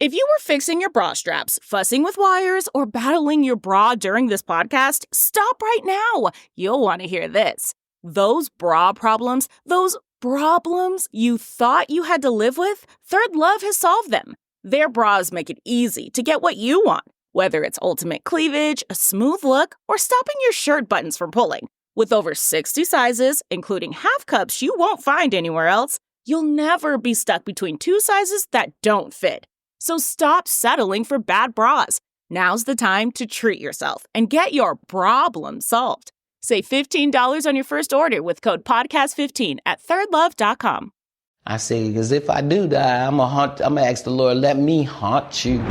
If you were fixing your bra straps, fussing with wires, or battling your bra during this podcast, stop right now. You'll want to hear this. Those bra problems, those problems you thought you had to live with, Third Love has solved them. Their bras make it easy to get what you want, whether it's ultimate cleavage, a smooth look, or stopping your shirt buttons from pulling. With over 60 sizes, including half cups you won't find anywhere else, you'll never be stuck between two sizes that don't fit. So stop settling for bad bras. Now's the time to treat yourself and get your problem solved. Save $15 on your first order with code podcast15 at thirdlove.com. I say, because if I do die, I'm gonna ask the Lord, let me haunt you.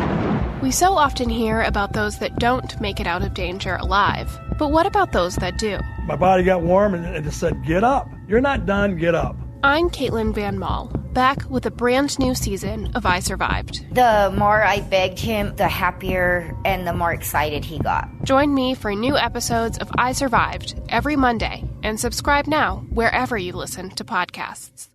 We so often hear about those that don't make it out of danger alive. But what about those that do? My body got warm and it just said, get up. You're not done, get up. I'm Caitlin Van Mall, back with a brand new season of I Survived. The more I begged him, the happier and the more excited he got. Join me for new episodes of I Survived every Monday, and subscribe now wherever you listen to podcasts.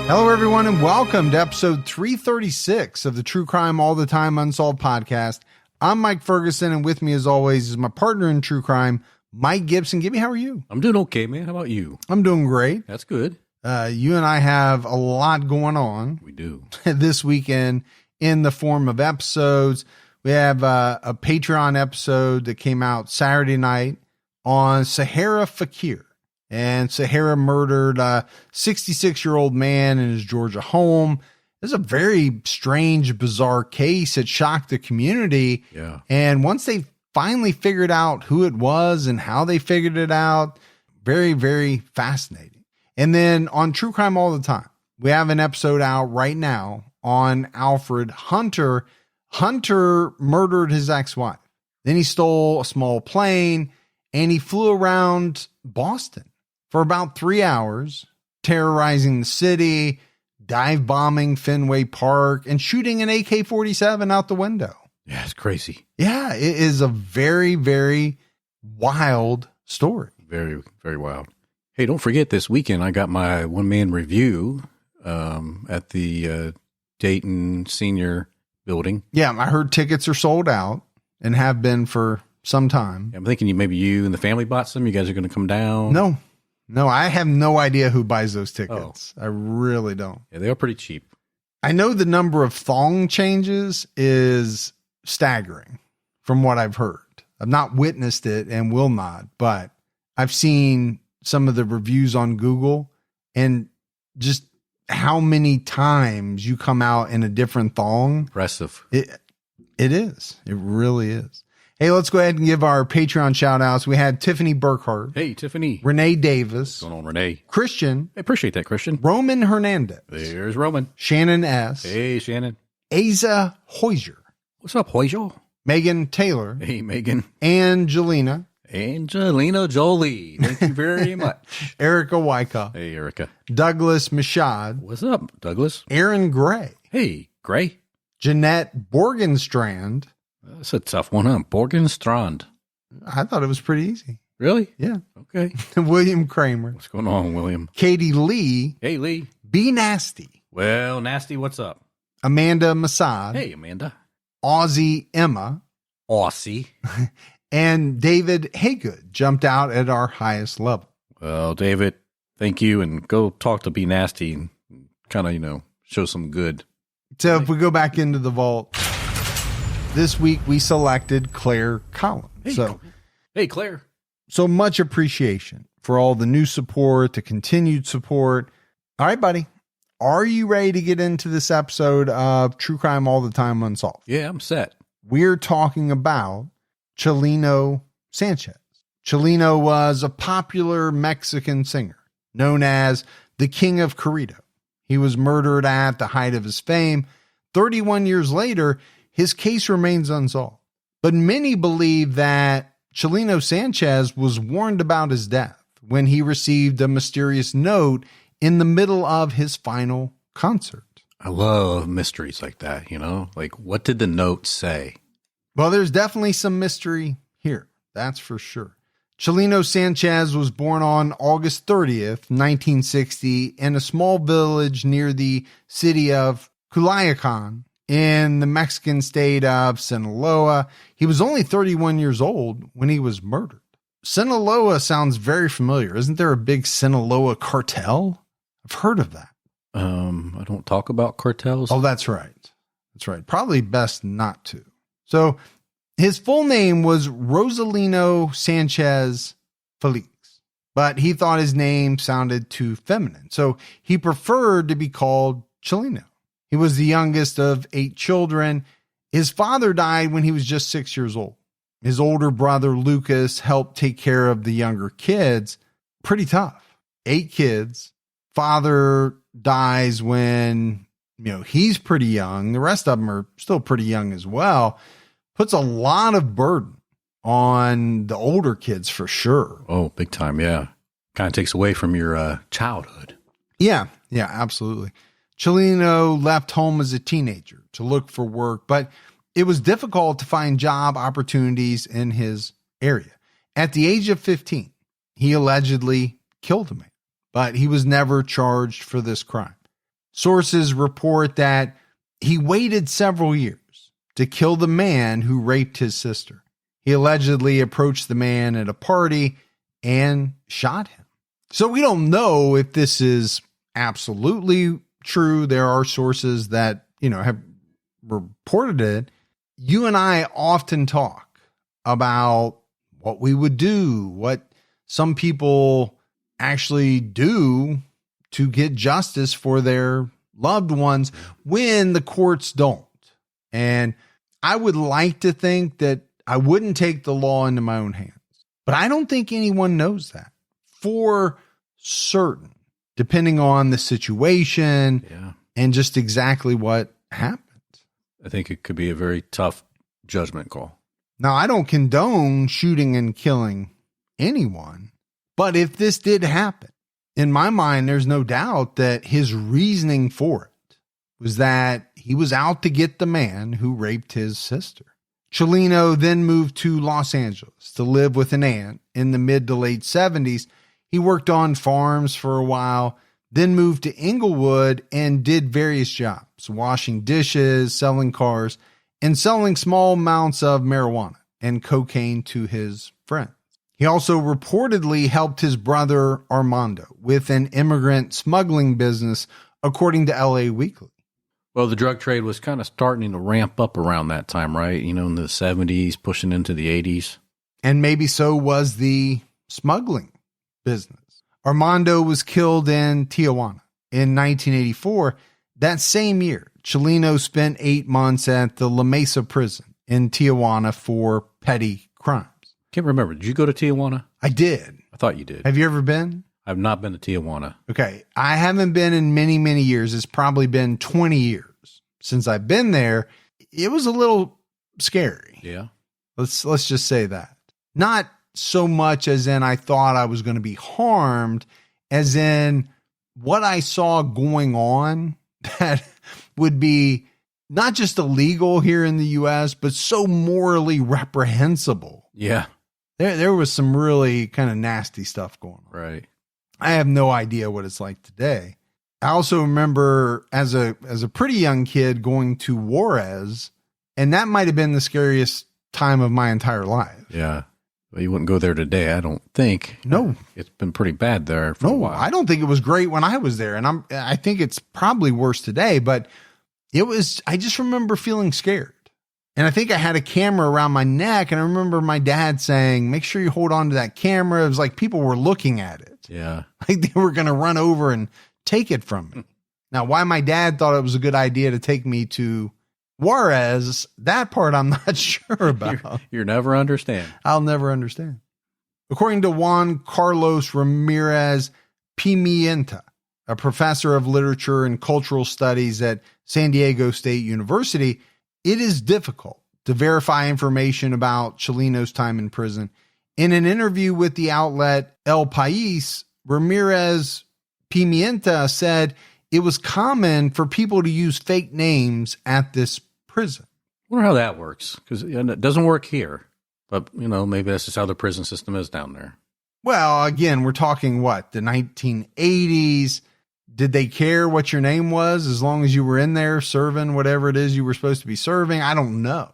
Hello, everyone, and welcome to episode 336 of the True Crime All the Time Unsolved podcast. I'm Mike Ferguson, and with me, as always, is my partner in true crime, Mike Gibson. Gibby, how are you? I'm doing okay, man. How about you? I'm doing great. That's good. You and I have a lot going on. We do. This weekend in the form of episodes. We have a Patreon episode that came out Saturday night on Sahara Fakir. And Sahara murdered a 66-year-old man in his Georgia home. This is a very strange, bizarre case. It shocked the community. Yeah. And once they finally figured out who it was and how they figured it out, very, very fascinating. And then on True Crime All the Time, we have an episode out right now on Alfred Hunter. Hunter murdered his ex-wife. Then he stole a small plane and he flew around Boston for about 3 hours, terrorizing the city, dive bombing Fenway Park, and shooting an AK-47 out the window. Yeah, it's crazy. Yeah, it is a very, very wild story. Very, very wild. Hey, don't forget this weekend I got my one-man review at the Dayton Senior Building. Yeah, I heard tickets are sold out and have been for some time. I'm thinking maybe you and the family bought some. You guys are going to come down. No, I have no idea who buys those tickets. I really don't. Yeah, they are pretty cheap. I know the number of thong changes is staggering from what I've heard. I've not witnessed it and will not, but I've seen some of the reviews on Google and just how many times you come out in a different thong. Impressive. It is. It really is. Hey, let's go ahead and give our Patreon shout outs. We had Tiffany Burkhart. Hey, Tiffany. Renee Davis. What's going on, Renee? Christian. I appreciate that, Christian. Roman Hernandez. There's Roman. Shannon S. Hey, Shannon. Asa Hoyser. What's up, Hoyser? Megan Taylor. Hey, Megan. Angelina Jolie. Thank you very much. Erica Wyckoff. Hey, Erica. Douglas Mashad. What's up, Douglas? Aaron Gray. Hey, Gray. Jeanette Borgenstrand. That's a tough one, huh? Borgenstrand. I thought it was pretty easy. Really? Yeah. Okay. William Kramer. What's going on, William? Katie Lee. Hey, Lee. Be Nasty. Well, Nasty, what's up? Amanda Masad. Hey, Amanda. Aussie Emma. Aussie. And David Haygood jumped out at our highest level. Well, David, thank you. And go talk to Be Nasty and kind of, show some good. So if we go back into the vault, this week we selected Claire Collins. Hey, Claire. So much appreciation for all the new support, the continued support. All right, buddy. Are you ready to get into this episode of True Crime All the Time Unsolved? Yeah, I'm set. We're talking about Chalino Sanchez. Chalino was a popular Mexican singer known as the King of Corrido. He was murdered at the height of his fame. 31 years later, his case remains unsolved. But many believe that Chalino Sanchez was warned about his death when he received a mysterious note in the middle of his final concert. I love mysteries like that, you know? Like, what did the note say? Well, there's definitely some mystery here. That's for sure. Chalino Sanchez was born on August 30th, 1960, in a small village near the city of Culiacan in the Mexican state of Sinaloa. He was only 31 years old when he was murdered. Sinaloa sounds very familiar. Isn't there a big Sinaloa cartel? I've heard of that. I don't talk about cartels. Oh, that's right. That's right. Probably best not to. So his full name was Rosalino Sanchez Felix, but he thought his name sounded too feminine, so he preferred to be called Chalino. He was the youngest of 8 children. His father died when he was just 6 years old. His older brother, Lucas, helped take care of the younger kids. Pretty tough. 8 kids. Father dies when, he's pretty young. The rest of them are still pretty young as well. Puts a lot of burden on the older kids for sure. Oh, big time. Yeah. Kind of takes away from your childhood. Yeah, absolutely. Chalino left home as a teenager to look for work, but it was difficult to find job opportunities in his area. At the age of 15, he allegedly killed a man, but he was never charged for this crime. Sources report that he waited several years to kill the man who raped his sister. He allegedly approached the man at a party and shot him. So we don't know if this is absolutely true. There are sources that, have reported it. You and I often talk about what we would do, what some people actually do to get justice for their loved ones when the courts don't. And I would like to think that I wouldn't take the law into my own hands, but I don't think anyone knows that for certain, depending on the situation and just exactly what happened. I think it could be a very tough judgment call. Now, I don't condone shooting and killing anyone, but if this did happen, in my mind, there's no doubt that his reasoning for it was that he was out to get the man who raped his sister. Chalino then moved to Los Angeles to live with an aunt in the mid to late 70s. He worked on farms for a while, then moved to Inglewood and did various jobs, washing dishes, selling cars, and selling small amounts of marijuana and cocaine to his friends. He also reportedly helped his brother Armando with an immigrant smuggling business, according to LA Weekly. Well, the drug trade was kind of starting to ramp up around that time, right? In the 70s, pushing into the 80s. And maybe so was the smuggling business. Armando was killed in Tijuana in 1984. That same year, Chalino spent 8 months at the La Mesa prison in Tijuana for petty crimes. Can't remember. Did you go to Tijuana? I did. I thought you did. Have you ever been? I've not been to Tijuana. Okay. I haven't been in many, many years. It's probably been 20 years since I've been there. It was a little scary. Yeah. Let's just say that. Not so much as in I thought I was going to be harmed, as in what I saw going on that would be not just illegal here in the U.S., but so morally reprehensible. Yeah. There was some really kind of nasty stuff going on. Right. I have no idea what it's like today. I also remember as a pretty young kid going to Juarez, and that might have been the scariest time of my entire life. Yeah. Well, you wouldn't go there today, I don't think. No. It's been pretty bad there for a while. I don't think it was great when I was there, and I think it's probably worse today, but I just remember feeling scared. And I think I had a camera around my neck, and I remember my dad saying, make sure you hold on to that camera. It was like people were looking at it. Yeah. Like they were going to run over and take it from me. Now, why my dad thought it was a good idea to take me to Juarez, that part I'm not sure about. You'll never understand. I'll never understand. According to Juan Carlos Ramirez Pimienta, a professor of literature and cultural studies at San Diego State University, it is difficult to verify information about Chalino's time in prison. In an interview with the outlet El País, Ramirez Pimienta said it was common for people to use fake names at this prison. I wonder how that works, because it doesn't work here. But, maybe that's just how the prison system is down there. Well, again, we're talking what, the 1980s. Did they care what your name was as long as you were in there serving whatever it is you were supposed to be serving? I don't know.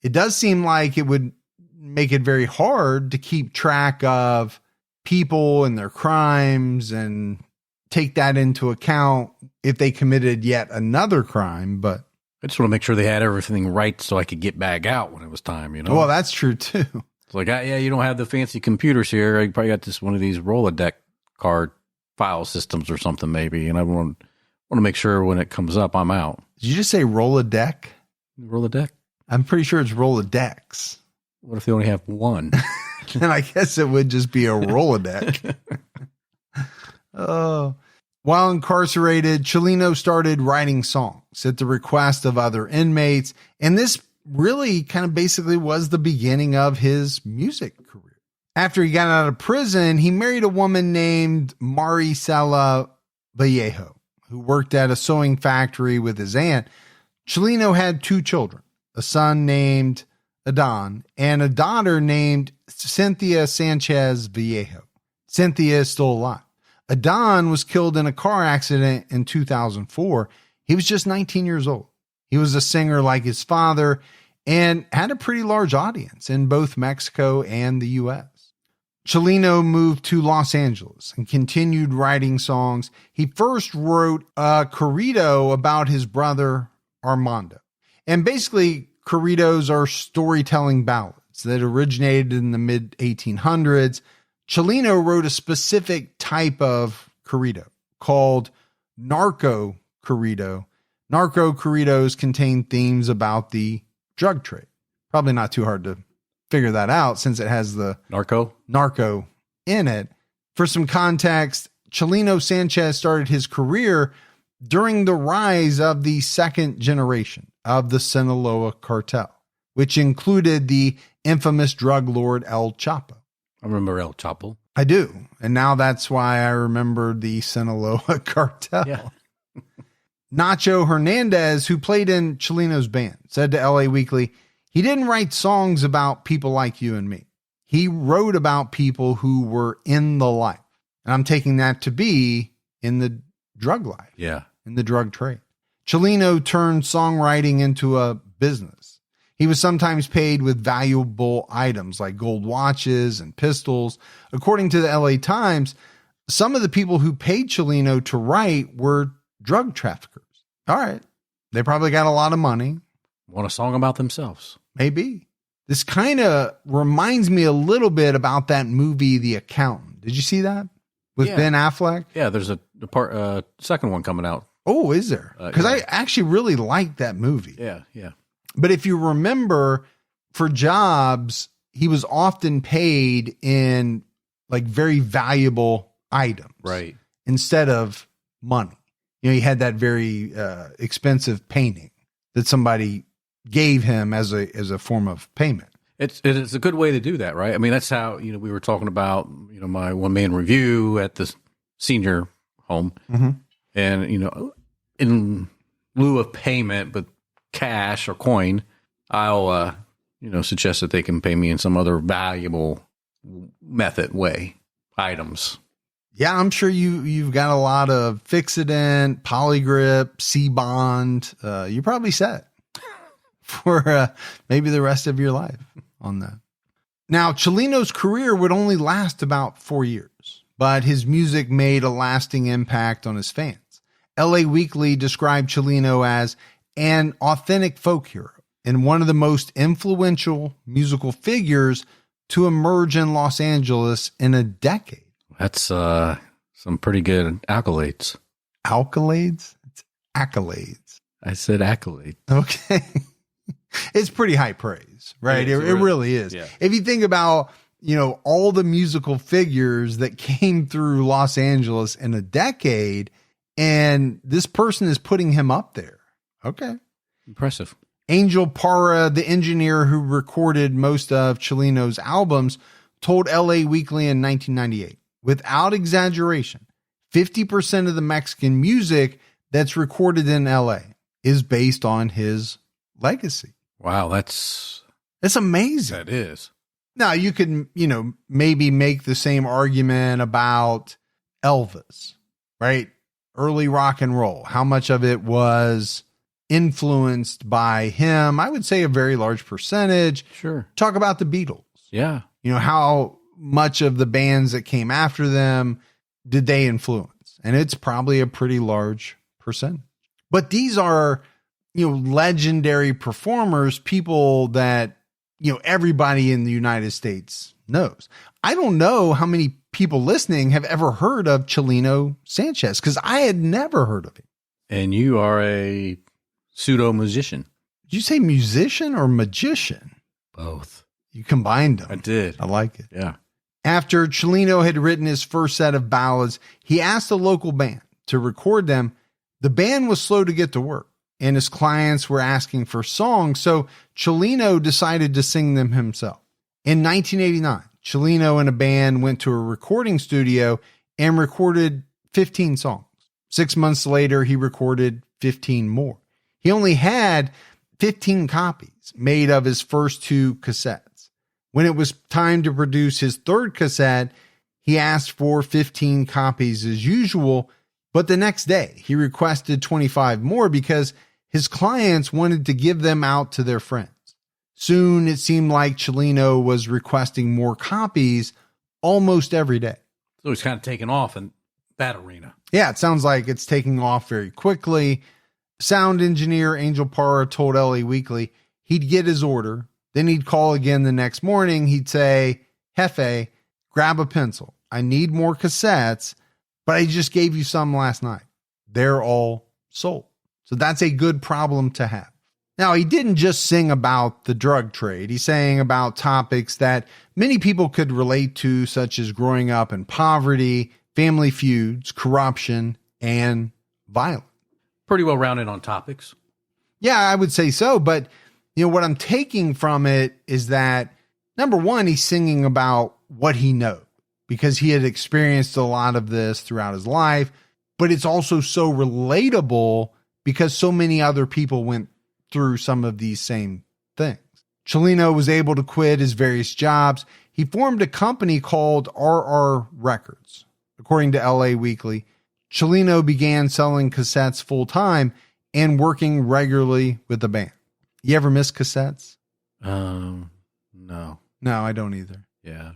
It does seem like it would make it very hard to keep track of people and their crimes and take that into account if they committed yet another crime. But I just want to make sure they had everything right so I could get back out when it was time, Well, that's true too. It's like, yeah, you don't have the fancy computers here. I probably got this one of these Rolodex card file systems or something maybe, and I want to make sure when it comes up, I'm out. Did you just say Rolodex? Rolodex? I'm pretty sure it's Rolodex. What if they only have one? Then I guess it would just be a Rolodex. Oh. While incarcerated, Chalino started writing songs at the request of other inmates, and this really kind of basically was the beginning of his music career. After he got out of prison, he married a woman named Maricela Vallejo, who worked at a sewing factory with his aunt. Chalino had 2 children, a son named Adon and a daughter named Cynthia Sanchez Vallejo. Cynthia is still alive. Adon was killed in a car accident in 2004. He was just 19 years old. He was a singer like his father and had a pretty large audience in both Mexico and the U.S. Chalino moved to Los Angeles and continued writing songs. He first wrote a corrido about his brother Armando. And basically, corridos are storytelling ballads that originated in the mid-1800s. Chalino wrote a specific type of corrido called narco corrido. Narco corridos contain themes about the drug trade. Probably not too hard to figure that out since it has the narco in it. For some context, Chalino Sanchez started his career during the rise of the second generation of the Sinaloa cartel, which included the infamous drug lord El Chapo. I remember El Chapo. I do. And now that's why I remember the Sinaloa cartel. Yeah. Nacho Hernandez, who played in Chalino's band, said to LA Weekly, he didn't write songs about people like you and me. He wrote about people who were in the life. And I'm taking that to be in the drug life. Yeah. In the drug trade. Chalino turned songwriting into a business. He was sometimes paid with valuable items like gold watches and pistols. According to the LA Times, some of the people who paid Chalino to write were drug traffickers. All right. They probably got a lot of money. Want a song about themselves. Maybe. This kind of reminds me a little bit about that movie, The Accountant. Did you see that? With Ben Affleck? Yeah, there's a second one coming out. Oh, is there? Because I actually really like that movie. Yeah, yeah. But if you remember, for jobs, he was often paid in like very valuable items. Right. Instead of money. You know, he had that very expensive painting that somebody gave him as a form of payment. It's a good way to do that, right? I mean, that's how, we were talking about, my one-man review at the senior home. Mm-hmm. And, in lieu of payment, but cash or coin, I'll, suggest that they can pay me in some other valuable way, items. Yeah, I'm sure you've got a lot of Fixodent, Polygrip, C-Bond. You're probably set for maybe the rest of your life on that. Now, Chalino's career would only last about 4 years, but his music made a lasting impact on his fans. LA Weekly described Chalino as an authentic folk hero and one of the most influential musical figures to emerge in Los Angeles in a decade. That's some pretty good accolades. Accolades? It's accolades. I said accolades. Okay. It's pretty high praise, right? It really is. Yeah. If you think about, all the musical figures that came through Los Angeles in a decade, And this person is putting him up there. Okay. Impressive. Angel Parra, the engineer who recorded most of Chalino's albums, told LA Weekly in 1998, without exaggeration, 50% of the Mexican music that's recorded in LA is based on his legacy. Wow, that's amazing. That is. Now, you could, maybe make the same argument about Elvis, right? Early rock and roll. How much of it was influenced by him? I would say a very large percentage. Sure. Talk about the Beatles. Yeah. How much of the bands that came after them did they influence? And it's probably a pretty large percentage. But these are, legendary performers, people that, everybody in the United States knows. I don't know how many people listening have ever heard of Chalino Sanchez, because I had never heard of him. And you are a pseudo musician. Did you say musician or magician? Both. You combined them. I did. I like it. Yeah. After Chalino had written his first set of ballads, he asked a local band to record them. The band was slow to get to work, and his clients were asking for songs, so Chalino decided to sing them himself. In 1989, Chalino and a band went to a recording studio and recorded 15 songs. 6 months later, he recorded 15 more. He only had 15 copies made of his first 2 cassettes. When it was time to produce his third cassette, he asked for 15 copies as usual, but the next day he requested 25 more because his clients wanted to give them out to their friends. Soon it seemed like Chalino was requesting more copies almost every day. So he's kind of taken off in that arena. Yeah, it sounds like it's taking off very quickly. Sound engineer Angel Parra told LA Weekly he'd get his order, then he'd call again the next morning. He'd say, "Jefe, grab a pencil. I need more cassettes, but I just gave you some last night. They're all sold." So that's a good problem to have. Now, he didn't just sing about the drug trade. He sang about topics that many people could relate to, such as growing up in poverty, family feuds, corruption, and violence. Pretty well rounded on topics. Yeah, I would say so. But, what I'm taking from it is that, number one, he's singing about what he knows because he had experienced a lot of this throughout his life. But it's also so relatable because so many other people went through some of these same things. Chalino was able to quit his various jobs. He formed a company called RR Records. According to LA Weekly, Chalino began selling cassettes full time and working regularly with the band. You ever miss cassettes? No. No, I don't either. Yeah.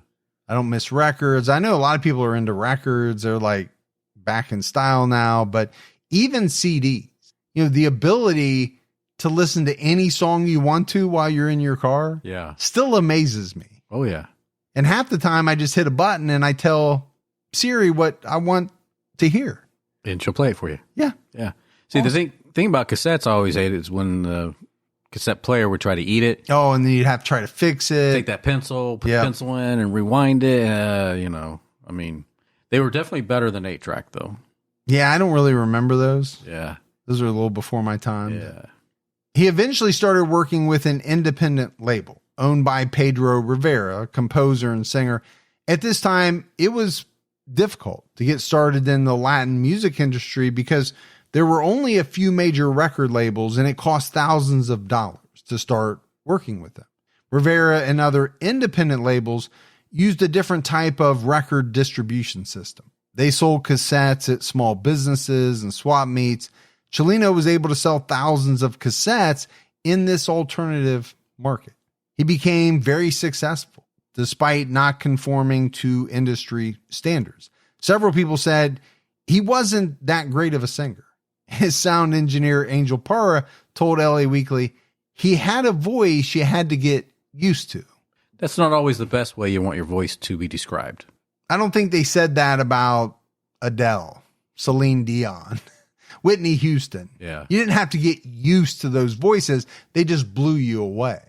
I don't miss records. I know a lot of people are into records. They're like back in style now, but even CDs, the ability to listen to any song you want to while you're in your car, still amazes me. Oh, yeah. And half the time I just hit a button and I tell Siri what I want to hear. And she'll play it for you. Yeah. Yeah. See, Awesome. the thing about cassettes I always hate is when the cassette player would try to eat it. Oh, and then you'd have to try to fix it. Take that pencil, put the pencil in and rewind it. They were definitely better than 8-track, though. Yeah, I don't really remember those. Yeah. Those are a little before my time. Yeah. He eventually started working with an independent label owned by Pedro Rivera, a composer and singer. At this time, it was difficult to get started in the Latin music industry because there were only a few major record labels and it cost thousands of dollars to start working with them. Rivera and other independent labels used a different type of record distribution system. They sold cassettes at small businesses and swap meets. Chalino was able to sell thousands of cassettes in this alternative market. He became very successful despite not conforming to industry standards. Several people said he wasn't that great of a singer. His sound engineer, Angel Parra, told LA Weekly he had a voice you had to get used to. That's not always the best way you want your voice to be described. I don't think they said that about Adele, Celine Dion, Whitney Houston. Yeah. You didn't have to get used to those voices. They just blew you away.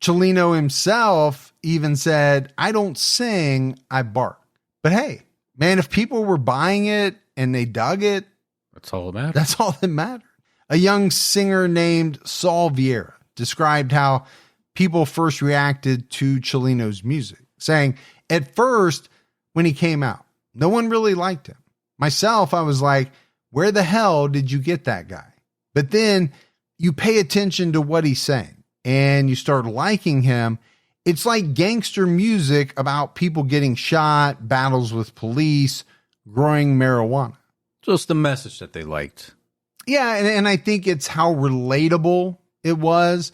Chalino himself even said, "I don't sing, I bark." But hey, man, if people were buying it and they dug it, That's all that matters. That's all that mattered. A young singer named Saul Vieira described how people first reacted to Chalino's music, saying, at first, when he came out, no one really liked him. Myself, I was like, where the hell did you get that guy? But then you pay attention to what he's saying and you start liking him. It's like gangster music about people getting shot, battles with police, growing marijuana. Just the message that they liked. Yeah, and I think it's how relatable it was.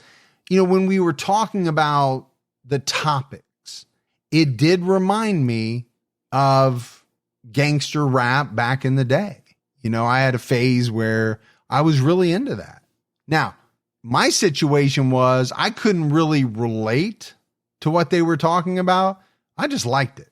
You know, when we were talking about the topics, it did remind me of gangster rap back in the day. You know, I had a phase where I was really into that. Now, my situation was I couldn't really relate to what they were talking about. I just liked it.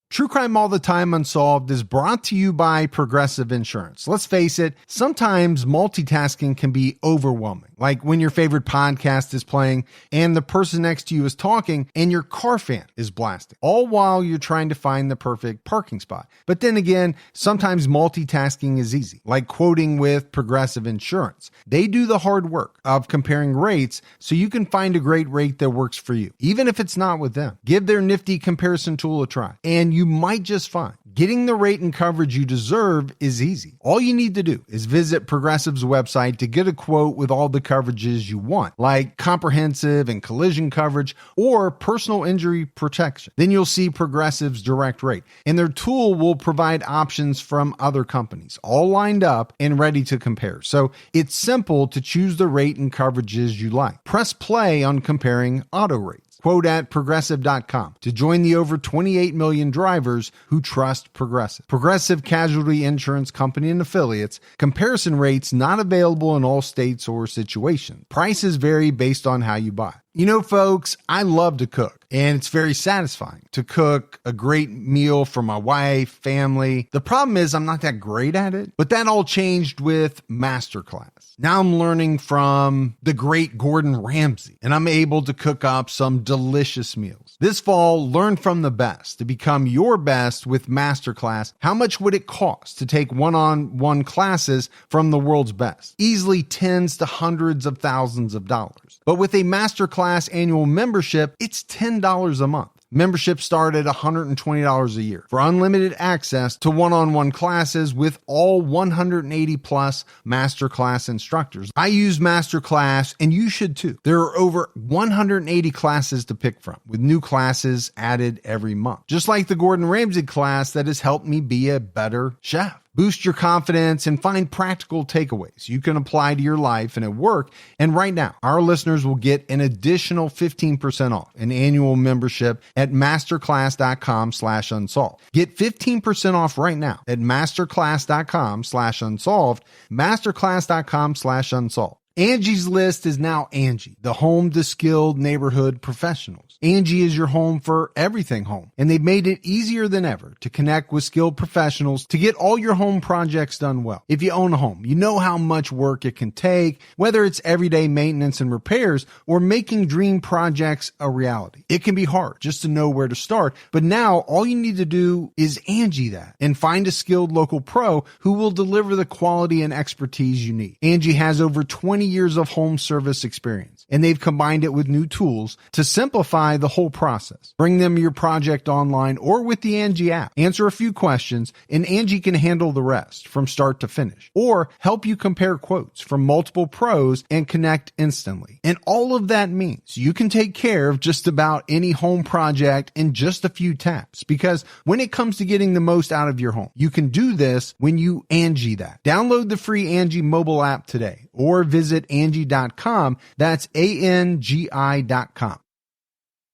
True Crime All the Time Unsolved is brought to you by Progressive Insurance. Let's face it, sometimes multitasking can be overwhelming. Like when your favorite podcast is playing and the person next to you is talking and your car fan is blasting, all while you're trying to find the perfect parking spot. But then again, sometimes multitasking is easy, like quoting with Progressive Insurance. They do the hard work of comparing rates so you can find a great rate that works for you, even if it's not with them. Give their nifty comparison tool a try, and you might just find getting the rate and coverage you deserve is easy. All you need to do is visit Progressive's website to get a quote with all the coverages you want, like comprehensive and collision coverage or personal injury protection. Then you'll see Progressive's direct rate, and their tool will provide options from other companies, all lined up and ready to compare. So it's simple to choose the rate and coverages you like. Press play on comparing auto rates. Quote at Progressive.com to join the over 28 million drivers who trust Progressive. Progressive Casualty Insurance Company and Affiliates. Comparison rates not available in all states or situations. Prices vary based on how you buy. You know, folks, I love to cook, and it's very satisfying to cook a great meal for my wife, family. The problem is I'm not that great at it, but that all changed with Masterclass. Now I'm learning from the great Gordon Ramsay, and I'm able to cook up some delicious meals. This fall, learn from the best to become your best with Masterclass. How much would it cost to take one-on-one classes from the world's best? Easily tens to hundreds of thousands of dollars. But with a Masterclass annual membership, it's $10 a month. Memberships start at $120 a year for unlimited access to one-on-one classes with all 180 plus Masterclass instructors. I use Masterclass, and you should too. There are over 180 classes to pick from, with new classes added every month. Just like the Gordon Ramsay class that has helped me be a better chef. Boost your confidence and find practical takeaways you can apply to your life and at work. And right now, our listeners will get an additional 15% off an annual membership at masterclass.com/unsolved. Get 15% off right now at masterclass.com/unsolved, masterclass.com/unsolved. Angie's List is now Angie, the home to skilled neighborhood professionals. Angie is your home for everything home, and they've made it easier than ever to connect with skilled professionals to get all your home projects done well. If you own a home, you know how much work it can take, whether it's everyday maintenance and repairs or making dream projects a reality. It can be hard just to know where to start, but now all you need to do is Angie that and find a skilled local pro who will deliver the quality and expertise you need. Angie has over 20 years of home service experience, and they've combined it with new tools to simplify the whole process. Bring them your project online or with the Angie app. Answer a few questions, and Angie can handle the rest from start to finish, or help you compare quotes from multiple pros and connect instantly. And all of that means you can take care of just about any home project in just a few taps, because when it comes to getting the most out of your home, you can do this when you Angie that. Download the free Angie mobile app today or visit Angie.com. That's ANGI.com.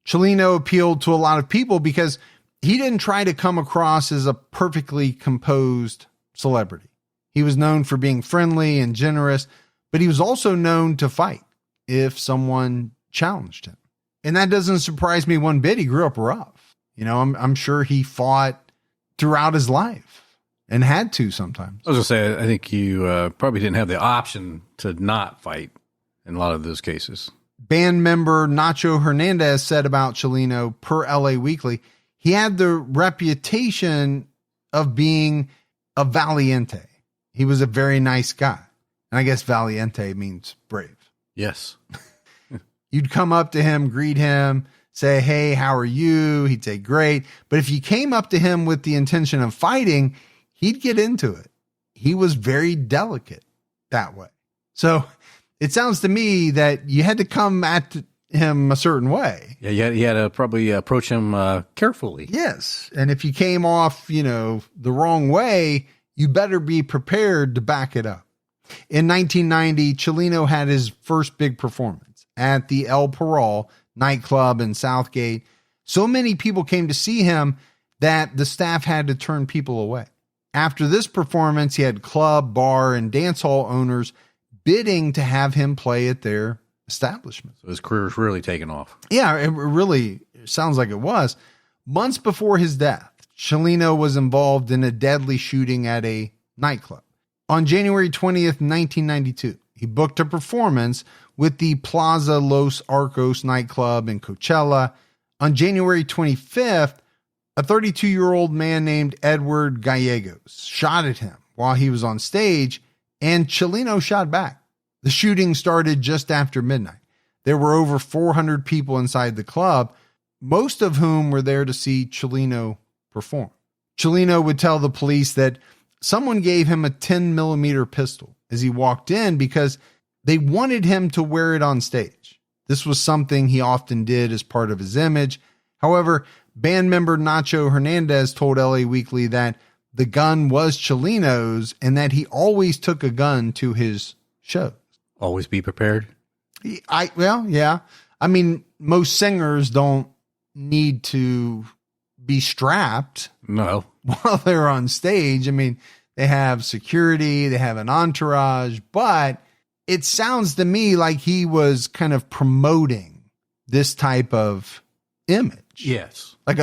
Chalino appealed to a lot of people because he didn't try to come across as a perfectly composed celebrity. He was known for being friendly and generous, but he was also known to fight if someone challenged him. And that doesn't surprise me one bit. He grew up rough. You know, I'm sure he fought throughout his life and had to sometimes. I was going to say, I think you probably didn't have the option to not fight in a lot of those cases. Band member Nacho Hernandez said about Chalino per LA Weekly, he had the reputation of being a valiente, He was a very nice guy. And I guess valiente means brave. Yes. You'd come up to him, greet him, say, hey, how are you? He'd say, great. But if you came up to him with the intention of fighting, he'd get into it. He was very delicate that way. So it sounds to me that you had to come at him a certain way. Yeah, you had to probably approach him carefully. Yes. And if you came off, the wrong way, you better be prepared to back it up. In 1990, Chalino had his first big performance at the El Parral nightclub in Southgate. So many people came to see him that the staff had to turn people away. After this performance, he had club, bar, and dance hall owners bidding to have him play at their establishment. So his career's really taken off. Yeah, it really sounds like it was. Months before his death, Chalino was involved in a deadly shooting at a nightclub. On January 20th, 1992, he booked a performance with the Plaza Los Arcos nightclub in Coachella. On January 25th, a 32-year-old man named Edward Gallegos shot at him while he was on stage, and Chalino shot back. The shooting started just after midnight. There were over 400 people inside the club, most of whom were there to see Chalino perform. Chalino would tell the police that someone gave him a 10-millimeter pistol as he walked in because they wanted him to wear it on stage. This was something he often did as part of his image. However, band member Nacho Hernandez told LA Weekly that the gun was Chalino's and that he always took a gun to his shows. Always be prepared. Yeah. I mean, most singers don't need to be strapped. No. While they're on stage. I mean, they have security, they have an entourage, but it sounds to me like he was kind of promoting this type of image. Yes. Like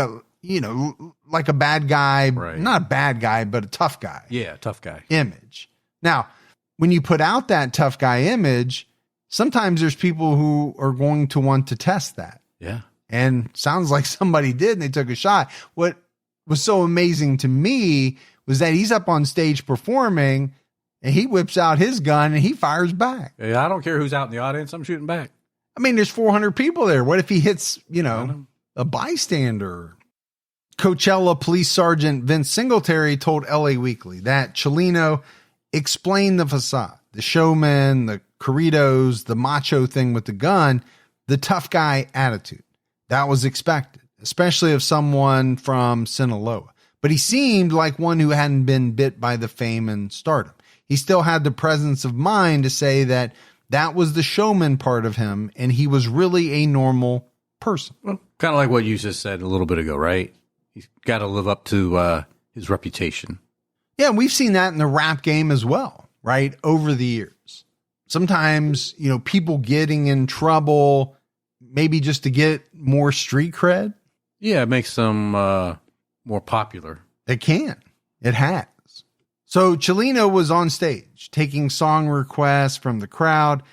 like a bad guy, right. Not a bad guy, but a tough guy. Yeah, tough guy. Image. Now, when you put out that tough guy image, sometimes there's people who are going to want to test that. Yeah. And sounds like somebody did, and they took a shot. What was so amazing to me was that he's up on stage performing, and he whips out his gun and he fires back. Yeah, I don't care who's out in the audience. I'm shooting back. I mean, there's 400 people there. What if he hits, a bystander? Coachella Police Sergeant Vince Singletary told LA Weekly that Chalino explained the facade, the showman, the corridos, the macho thing with the gun, the tough guy attitude. That was expected, especially of someone from Sinaloa. But he seemed like one who hadn't been bit by the fame and stardom. He still had the presence of mind to say that that was the showman part of him, and he was really a normal person. Well, kind of like what you just said a little bit ago, right? He's got to live up to his reputation. Yeah, we've seen that in the rap game as well, right? Over the years. Sometimes, people getting in trouble, maybe just to get more street cred. Yeah, it makes them more popular. It can. It has. So Chalino was on stage taking song requests from the crowd.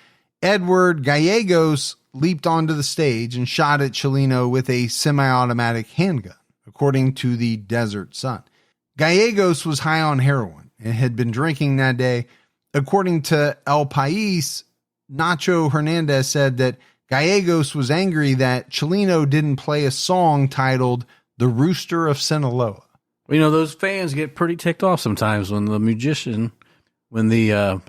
Edward Gallegos leaped onto the stage and shot at Chalino with a semi-automatic handgun, according to the Desert Sun. Gallegos was high on heroin and had been drinking that day. According to El País, Nacho Hernandez said that Gallegos was angry that Chalino didn't play a song titled The Rooster of Sinaloa. Well, those fans get pretty ticked off sometimes when the musician, when the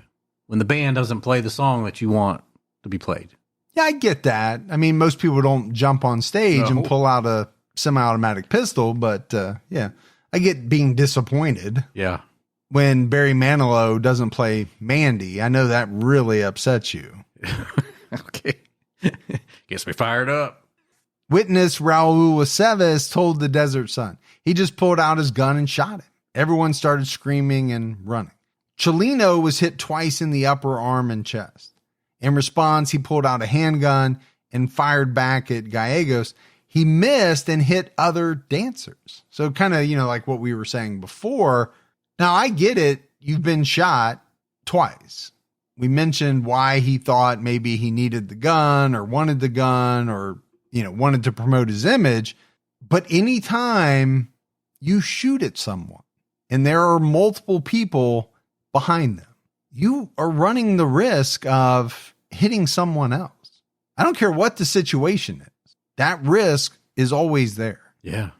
band doesn't play the song that you want to be played. Yeah, I get that. I mean, most people don't jump on stage and pull out a semi-automatic pistol, but yeah, I get being disappointed. Yeah. When Barry Manilow doesn't play Mandy, I know that really upsets you. Okay. Gets me fired up. Witness Raul Aceves told the Desert Sun he just pulled out his gun and shot him. Everyone started screaming and running. Chalino was hit twice in the upper arm and chest. In response, he pulled out a handgun and fired back at Gallegos. He missed and hit other dancers. So kind of, like what we were saying before. Now, I get it. You've been shot twice. We mentioned why he thought maybe he needed the gun or wanted the gun or, wanted to promote his image. But anytime you shoot at someone and there are multiple people behind them, you are running the risk of hitting someone else. I don't care what the situation is. That risk is always there. Yeah.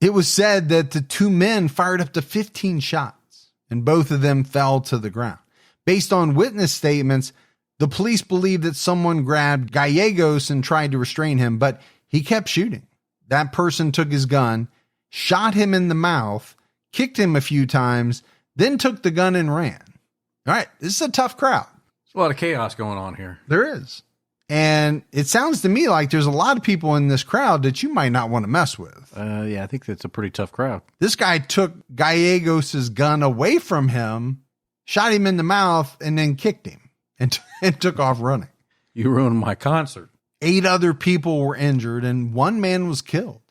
It was said that the two men fired up to 15 shots and both of them fell to the ground. Based on witness statements, the police believe that someone grabbed Gallegos and tried to restrain him, but he kept shooting. That person took his gun, shot him in the mouth, kicked him a few times, then took the gun and ran. All right, this is a tough crowd. There's a lot of chaos going on here. There is. And it sounds to me like there's a lot of people in this crowd that you might not want to mess with. Yeah, I think that's a pretty tough crowd. This guy took Gallegos' gun away from him, shot him in the mouth, and then kicked him and took off running. You ruined my concert. 8 other people were injured and 1 man was killed.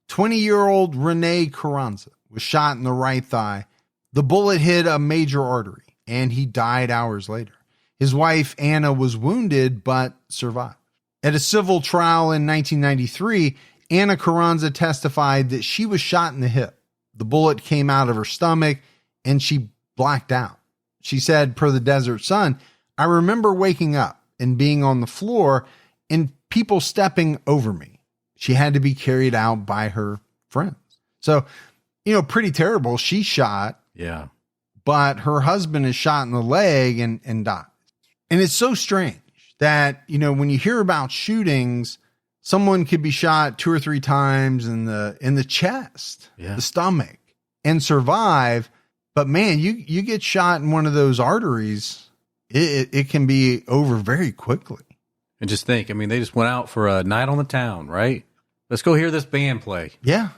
20-year-old Rene Carranza was shot in the right thigh. The bullet hit a major artery and he died hours later. His wife, Anna, was wounded but survived. At a civil trial in 1993, Anna Carranza testified that she was shot in the hip. The bullet came out of her stomach and she blacked out. She said, per the Desert Sun, "I remember waking up and being on the floor and people stepping over me. She had to be carried out by her friends." So, pretty terrible. She shot. Yeah. But her husband is shot in the leg and died. And it's so strange that, when you hear about shootings, someone could be shot 2 or 3 times in the chest, the stomach, and survive. But man, you get shot in one of those arteries, it can be over very quickly. And just think, they just went out for a night on the town, right? Let's go hear this band play. Yeah.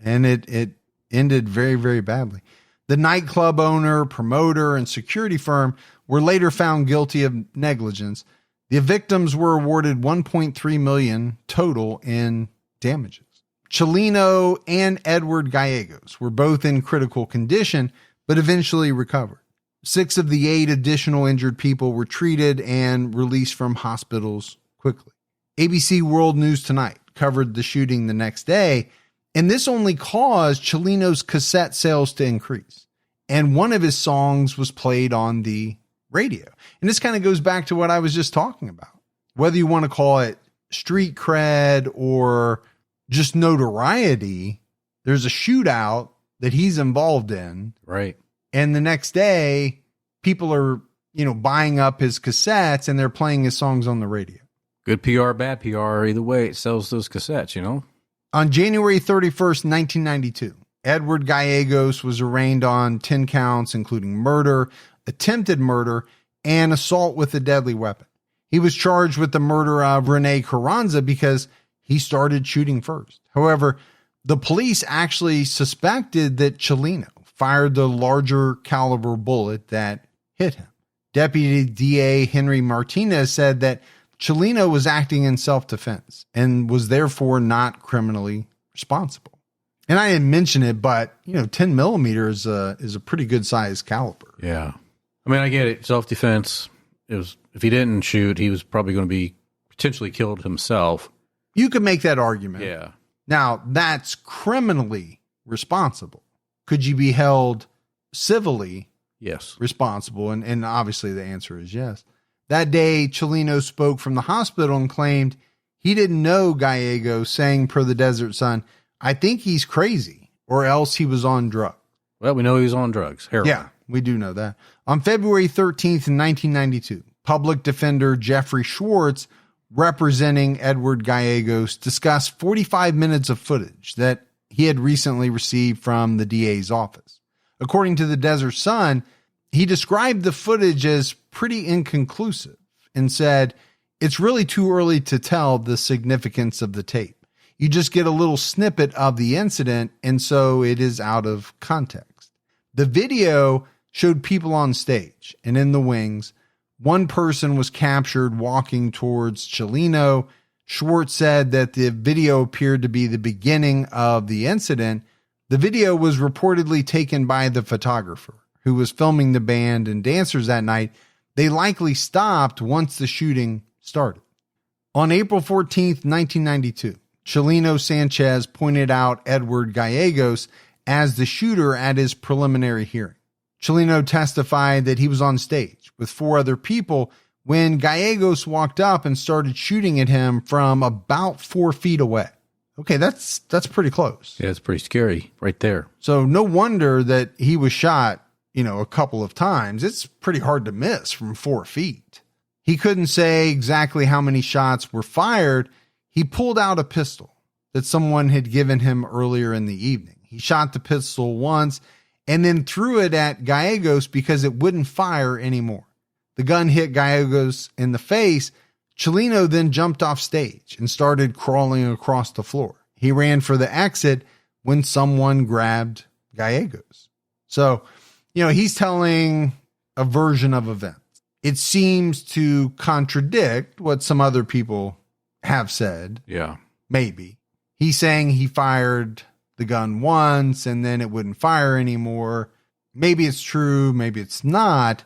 And it ended very, very badly. The nightclub owner, promoter, and security firm were later found guilty of negligence. The victims were awarded $1.3 million total in damages. Chalino and Edward Gallegos were both in critical condition, but eventually recovered. 6 of the 8 additional injured people were treated and released from hospitals quickly. ABC World News Tonight covered the shooting the next day, and this only caused Chalino's cassette sales to increase. And one of his songs was played on the radio. And this kind of goes back to what I was just talking about. Whether you want to call it street cred or just notoriety, there's a shootout that he's involved in. Right. And the next day, people are, buying up his cassettes and they're playing his songs on the radio. Good PR, bad PR, either way, it sells those cassettes, On January 31st, 1992, Edward Gallegos was arraigned on 10 counts, including murder, attempted murder, and assault with a deadly weapon. He was charged with the murder of Rene Carranza because he started shooting first. However, the police actually suspected that Chalino fired the larger caliber bullet that hit him. Deputy DA Henry Martinez said that Chalino was acting in self-defense and was therefore not criminally responsible. And I didn't mention it, but 10 millimeter is a pretty good size caliber. Yeah. I get it. Self-defense. If he didn't shoot, he was probably going to be potentially killed himself. You could make that argument. Yeah. Now, that's criminally responsible. Could you be held civilly responsible? And obviously the answer is yes. That day, Chalino spoke from the hospital and claimed he didn't know Gallegos, saying per the Desert Sun, "I think he's crazy, or else he was on drugs." Well, we know he was on drugs. Heroin. Yeah, we do know that. On February 13th, 1992, public defender Jeffrey Schwartz, representing Edward Gallegos, discussed 45 minutes of footage that he had recently received from the DA's office. According to the Desert Sun, he described the footage as pretty inconclusive and said, "It's really too early to tell the significance of the tape. You just get a little snippet of the incident, and so it is out of context." The video showed people on stage and in the wings. One person was captured walking towards Chalino. Schwartz said that the video appeared to be the beginning of the incident. The video was reportedly taken by the photographer who was filming the band and dancers that night. They likely stopped once the shooting started. On April 14th, 1992, Chalino Sanchez pointed out Edward Gallegos as the shooter at his preliminary hearing. Chalino testified that he was on stage with 4 other people when Gallegos walked up and started shooting at him from about 4 feet away. Okay, that's pretty close. Yeah, it's pretty scary right there. So no wonder that he was shot, a couple of times. It's pretty hard to miss from 4 feet. He couldn't say exactly how many shots were fired. He pulled out a pistol that someone had given him earlier in the evening. He shot the pistol once and then threw it at Gallegos because it wouldn't fire anymore. The gun hit Gallegos in the face. Chalino then jumped off stage and started crawling across the floor. He ran for the exit when someone grabbed Gallegos. So, he's telling a version of events. It seems to contradict what some other people have said. Yeah. Maybe. He's saying he fired the gun once and then it wouldn't fire anymore. Maybe it's true. Maybe it's not.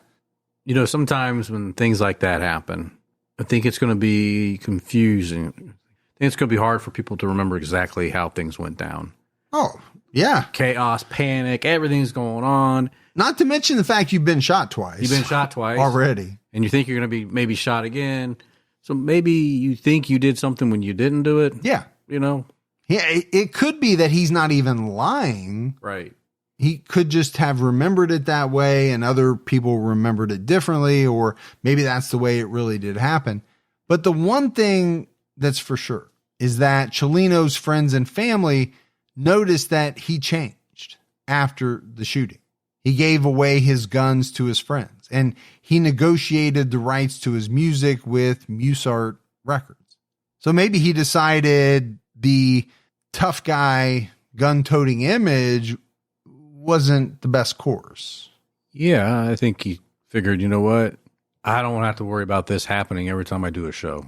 Sometimes when things like that happen, I think it's going to be confusing. I think it's going to be hard for people to remember exactly how things went down. Oh, yeah. Chaos, panic, everything's going on. Not to mention the fact you've been shot twice. You've been shot twice. Already. And you think you're going to be maybe shot again. So maybe you think you did something when you didn't do it. Yeah. Yeah, it could be that he's not even lying. Right. He could just have remembered it that way and other people remembered it differently, or maybe that's the way it really did happen. But the one thing that's for sure is that Chalino's friends and family noticed that he changed after the shooting. He gave away his guns to his friends and he negotiated the rights to his music with Musart Records. So maybe he decided the tough guy gun-toting image wasn't the best course. Yeah, I think he figured, you know what? I don't want to have to worry about this happening every time I do a show.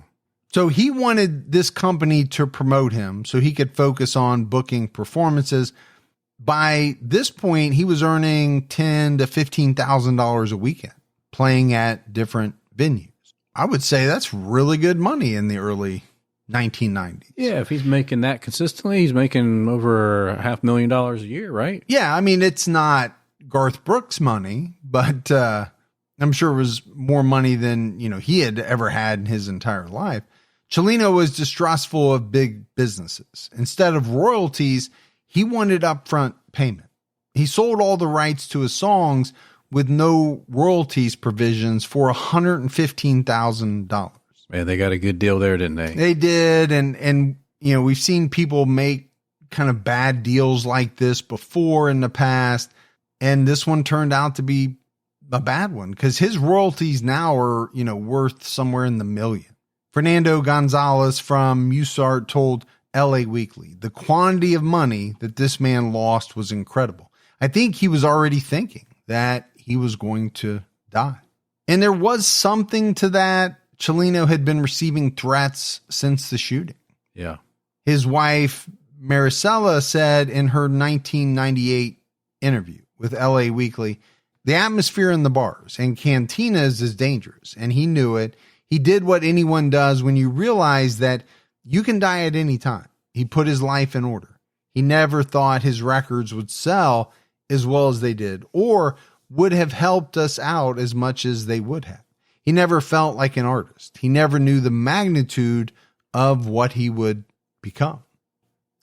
So he wanted this company to promote him so he could focus on booking performances. By this point, he was earning $10,000 to $15,000 a weekend playing at different venues. I would say that's really good money in the early 1990s. Yeah, if he's making that consistently, he's making over $500,000 a year, right? Yeah, I mean, it's not Garth Brooks money, but I'm sure it was more money than, he had ever had in his entire life. Chalino was distrustful of big businesses. Instead of royalties, he wanted upfront payment. He sold all the rights to his songs with no royalties provisions for $115,000. Man, they got a good deal there, didn't they? They did. And we've seen people make kind of bad deals like this before in the past. And this one turned out to be a bad one because his royalties now are, worth somewhere in the million. Fernando Gonzalez from Musart told LA Weekly, the quantity of money that this man lost was incredible. I think he was already thinking that he was going to die. And there was something to that. Chalino had been receiving threats since the shooting. Yeah. His wife, Maricela, said in her 1998 interview with LA Weekly, the atmosphere in the bars and cantinas is dangerous, and he knew it. He did what anyone does when you realize that you can die at any time. He put his life in order. He never thought his records would sell as well as they did, or would have helped us out as much as they would have. He never felt like an artist. He never knew the magnitude of what he would become.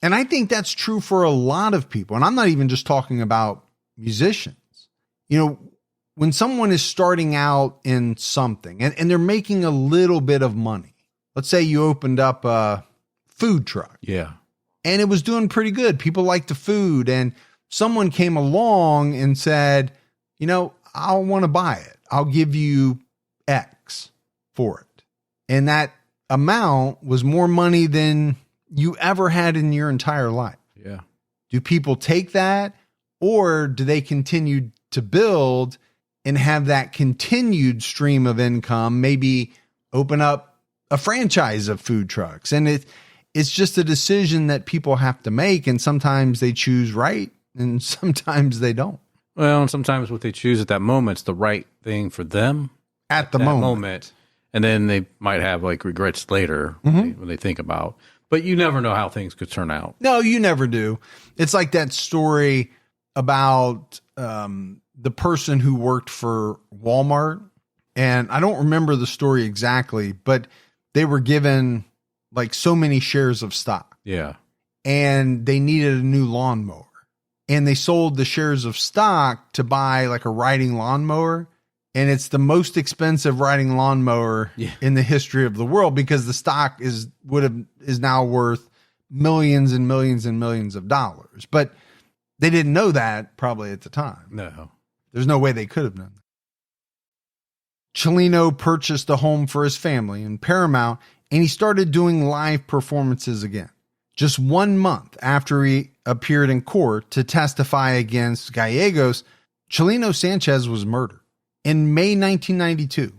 And I think that's true for a lot of people. And I'm not even just talking about musicians. When someone is starting out in something and they're making a little bit of money, let's say you opened up a food truck. Yeah. And it was doing pretty good. People liked the food. And someone came along and said, I want to buy it. I'll give you X for it. And that amount was more money than you ever had in your entire life. Yeah. Do people take that, or do they continue to build and have that continued stream of income, maybe open up a franchise of food trucks? And it's just a decision that people have to make. And sometimes they choose right and sometimes they don't. Well, and sometimes what they choose at that moment is the right thing for them at the moment. And then they might have like regrets later when they think about, but you never know how things could turn out. No, you never do. It's like that story about the person who worked for Walmart. And I don't remember the story exactly, but they were given like so many shares of stock. Yeah. And they needed a new lawnmower. And they sold the shares of stock to buy like a riding lawnmower. And it's the most expensive riding lawnmower in the history of the world, because the stock is now worth millions and millions and millions of dollars. But they didn't know that probably at the time. No. There's no way they could have known that. Chalino purchased a home for his family in Paramount, and he started doing live performances again. Just 1 month after he appeared in court to testify against Gallegos, Chalino Sanchez was murdered. In May 1992,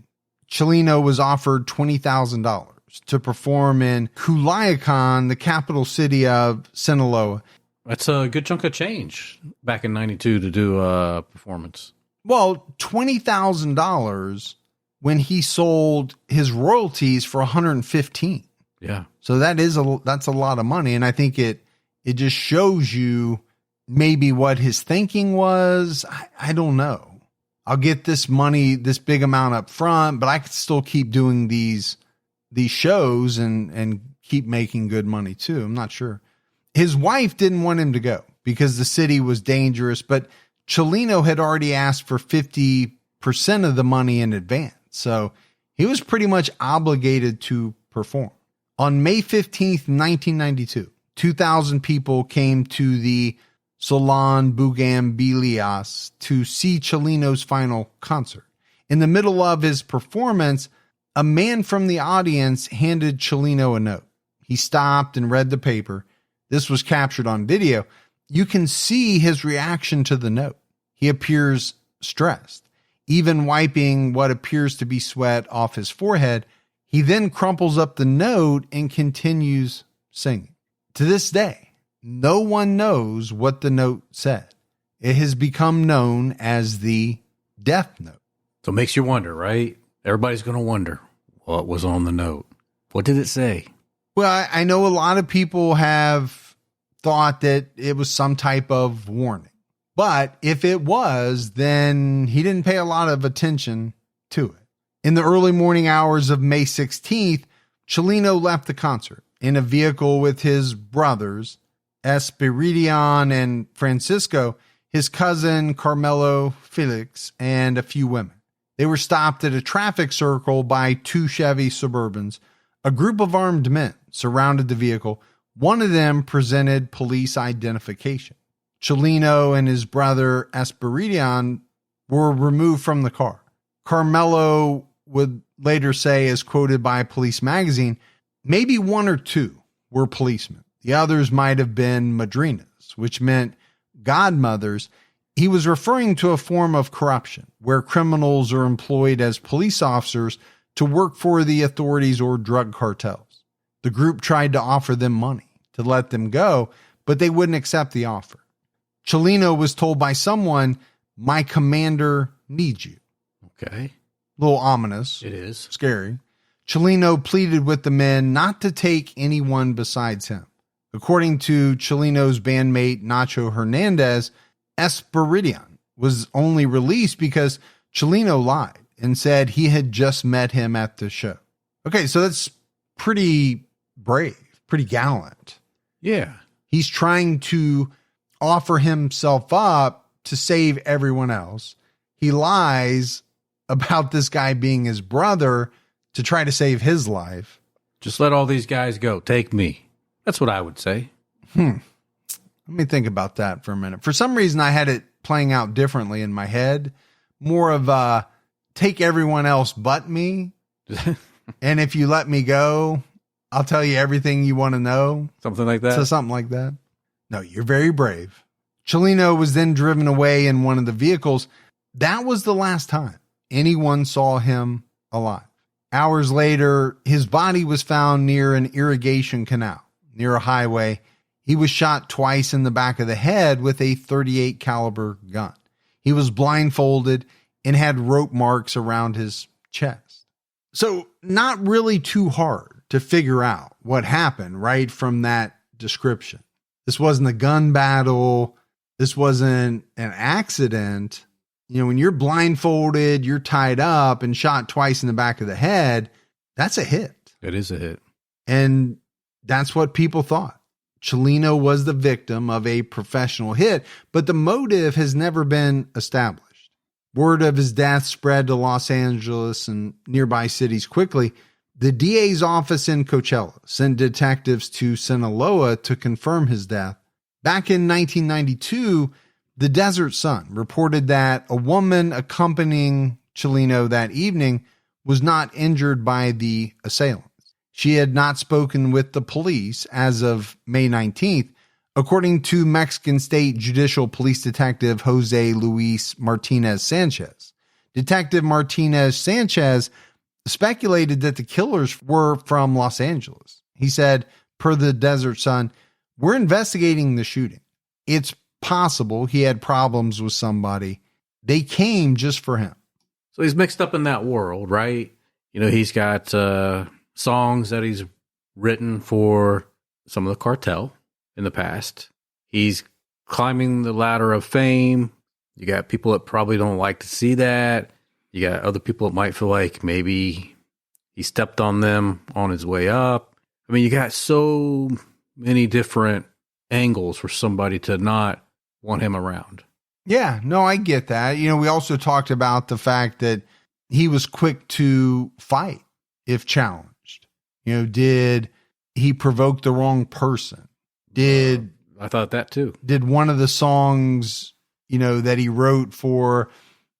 Chalino was offered $20,000 to perform in Culiacan, the capital city of Sinaloa. That's a good chunk of change back in 92 to do a performance. Well, $20,000 when he sold his royalties for $115,000. Yeah. So that's a lot of money. And I think it just shows you maybe what his thinking was. I don't know. I'll get this money, this big amount up front, but I could still keep doing these shows and keep making good money too. I'm not sure. His wife didn't want him to go because the city was dangerous, but Chalino had already asked for 50% of the money in advance. So he was pretty much obligated to perform. On May 15th, 1992, 2,000 people came to the Salon Bugambilias to see Chalino's final concert. In the middle of his performance, a man from the audience handed Chalino a note. He stopped and read the paper. This was captured on video. You can see his reaction to the note. He appears stressed, even wiping what appears to be sweat off his forehead. He then crumples up the note and continues singing. To this day, no one knows what the note said. It has become known as the Death Note. So it makes you wonder, right? Everybody's going to wonder what was on the note. What did it say? Well, I know a lot of people have thought that it was some type of warning. But if it was, then he didn't pay a lot of attention to it. In the early morning hours of May 16th, Chalino left the concert in a vehicle with his brothers, Espiridion and Francisco, his cousin Carmelo Felix, and a few women. They were stopped at a traffic circle by two Chevy Suburbans. A group of armed men surrounded the vehicle. One of them presented police identification. Chalino and his brother Espiridion were removed from the car. Carmelo would later say, as quoted by Police Magazine, maybe one or two were policemen. The others might have been madrinas, which meant godmothers. He was referring to a form of corruption where criminals are employed as police officers to work for the authorities or drug cartels. The group tried to offer them money to let them go, but they wouldn't accept the offer. Chalino was told by someone, "My commander needs you." Okay. A little ominous. It is. Scary. Chalino pleaded with the men not to take anyone besides him. According to Chalino's bandmate Nacho Hernandez, Espiridion was only released because Chalino lied and said he had just met him at the show. Okay, so that's pretty brave, pretty gallant. Yeah. He's trying to offer himself up to save everyone else. He lies about this guy being his brother to try to save his life. Just let all these guys go. Take me. That's what I would say. Let me think about that for a minute. For some reason, I had it playing out differently in my head. More of take everyone else but me. And if you let me go, I'll tell you everything you want to know. Something like that? So something like that. No, you're very brave. Chalino was then driven away in one of the vehicles. That was the last time anyone saw him alive. Hours later, his body was found near an irrigation canal, near a highway. He was shot twice in the back of the head with a .38 caliber gun. He was blindfolded and had rope marks around his chest. So not really too hard to figure out what happened right from that description. This wasn't a gun battle. This wasn't an accident. when you're blindfolded, you're tied up and shot twice in the back of the head, that's a hit. It is a hit. And that's what people thought. Chalino was the victim of a professional hit, but the motive has never been established. Word of his death spread to Los Angeles and nearby cities quickly. The DA's office in Coachella sent detectives to Sinaloa to confirm his death. Back in 1992, the Desert Sun reported that a woman accompanying Chalino that evening was not injured by the assailant. She had not spoken with the police as of May 19th, according to Mexican State Judicial Police Detective Jose Luis Martinez Sanchez. Detective Martinez Sanchez speculated that the killers were from Los Angeles. He said, per the Desert Sun, "We're investigating the shooting. It's possible he had problems with somebody. They came just for him." So he's mixed up in that world, right? He's got songs that he's written for some of the cartel in the past. He's climbing the ladder of fame. You got people that probably don't like to see that. You got other people that might feel like maybe he stepped on them on his way up. I mean, you got so many different angles for somebody to not want him around. Yeah, no, I get that. We also talked about the fact that he was quick to fight if challenged. Did he provoke the wrong person? I thought that too. Did one of the songs, that he wrote for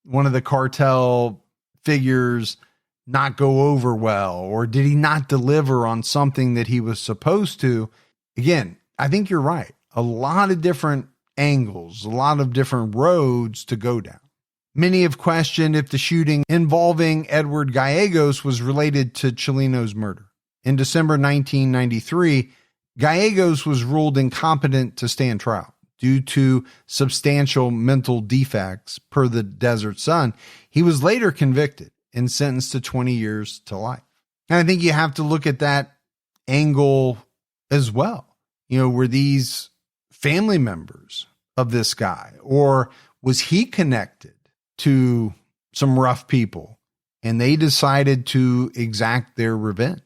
one of the cartel figures not go over well? Or did he not deliver on something that he was supposed to? Again, I think you're right. A lot of different angles, a lot of different roads to go down. Many have questioned if the shooting involving Edward Gallegos was related to Chalino's murder. In December 1993, Gallegos was ruled incompetent to stand trial due to substantial mental defects, per the Desert Sun. He was later convicted and sentenced to 20 years to life. And I think you have to look at that angle as well. Were these family members of this guy, or was he connected to some rough people and they decided to exact their revenge?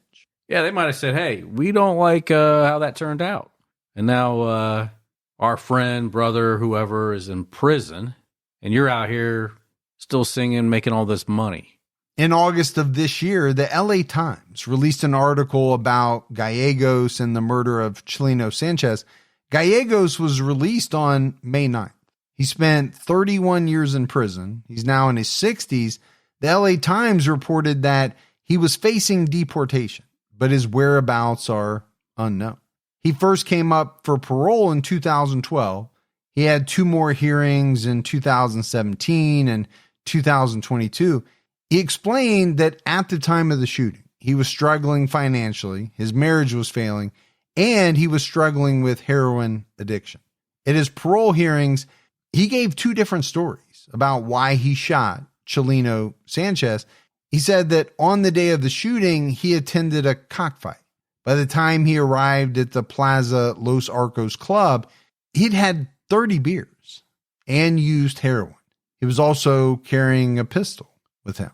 Yeah, they might have said, "Hey, we don't like how that turned out." And now our friend, brother, whoever is in prison, and you're out here still singing, making all this money. In August of this year, the LA Times released an article about Gallegos and the murder of Chalino Sanchez. Gallegos was released on May 9th. He spent 31 years in prison. He's now in his 60s. The LA Times reported that he was facing deportation, but his whereabouts are unknown. He first came up for parole in 2012. He had 2 more hearings in 2017 and 2022. He explained that at the time of the shooting, he was struggling financially, his marriage was failing, and he was struggling with heroin addiction. At his parole hearings, he gave 2 different stories about why he shot Chalino Sanchez. He said that on the day of the shooting, he attended a cockfight. By the time he arrived at the Plaza Los Arcos club, he'd had 30 beers and used heroin. He was also carrying a pistol with him.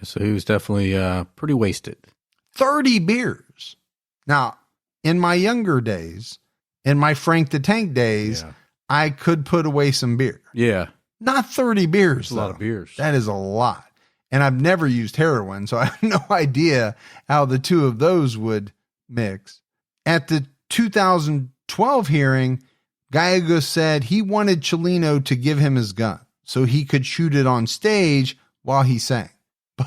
So he was definitely pretty wasted. 30 beers. Now, in my younger days, in my Frank the Tank days, I could put away some beer. Yeah. Not 30 beers. That's a lot of beers. That is a lot. And I've never used heroin, so I have no idea how the 2 of those would mix. At the 2012 hearing, Gallegos said he wanted Chalino to give him his gun so he could shoot it on stage while he sang.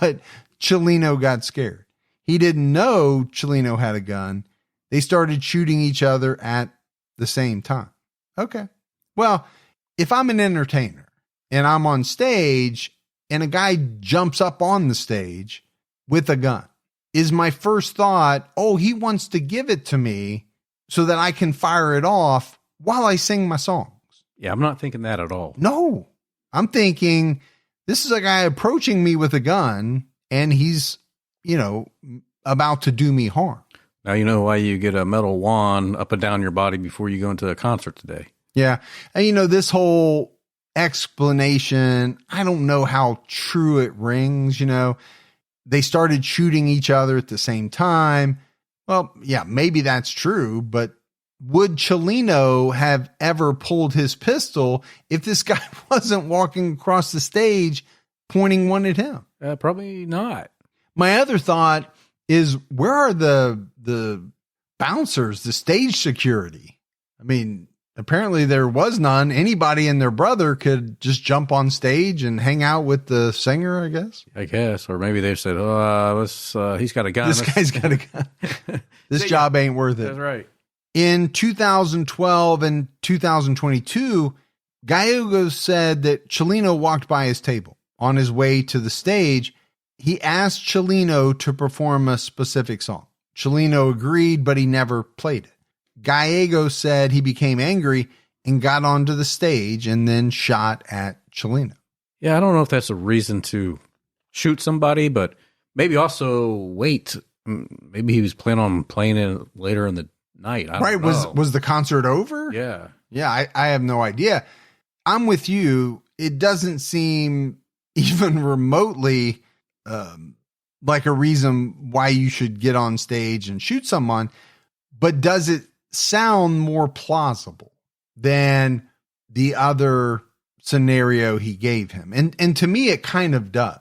But Chalino got scared. He didn't know Chalino had a gun. They started shooting each other at the same time. Okay. Well, if I'm an entertainer and I'm on stage and a guy jumps up on the stage with a gun, is my first thought, oh, he wants to give it to me so that I can fire it off while I sing my songs? Yeah, I'm not thinking that at all. No, I'm thinking this is a guy approaching me with a gun and he's, about to do me harm. Now you know why you get a metal wand up and down your body before you go into a concert today. Yeah. And this whole explanation. I don't know how true it rings. They started shooting each other at the same time. Well, yeah, maybe that's true, but would Chalino have ever pulled his pistol if this guy wasn't walking across the stage pointing one at him? Probably not. My other thought is, where are the bouncers, the stage security? I mean, apparently there was none. Anybody and their brother could just jump on stage and hang out with the singer, I guess. Or maybe they said, he's got a gun. This guy's got a gun. This job ain't worth it. That's right. In 2012 and 2022, Gallegos said that Chalino walked by his table on his way to the stage. He asked Chalino to perform a specific song. Chalino agreed, but he never played it. Gallegos said he became angry and got onto the stage and then shot at Chalino. Yeah, I don't know if that's a reason to shoot somebody, but maybe also wait. Maybe he was planning on playing it later in the night. I don't know. Was the concert over? Yeah. Yeah, I have no idea. I'm with you. It doesn't seem even remotely like a reason why you should get on stage and shoot someone, but does it sound more plausible than the other scenario he gave him? And to me, it kind of does.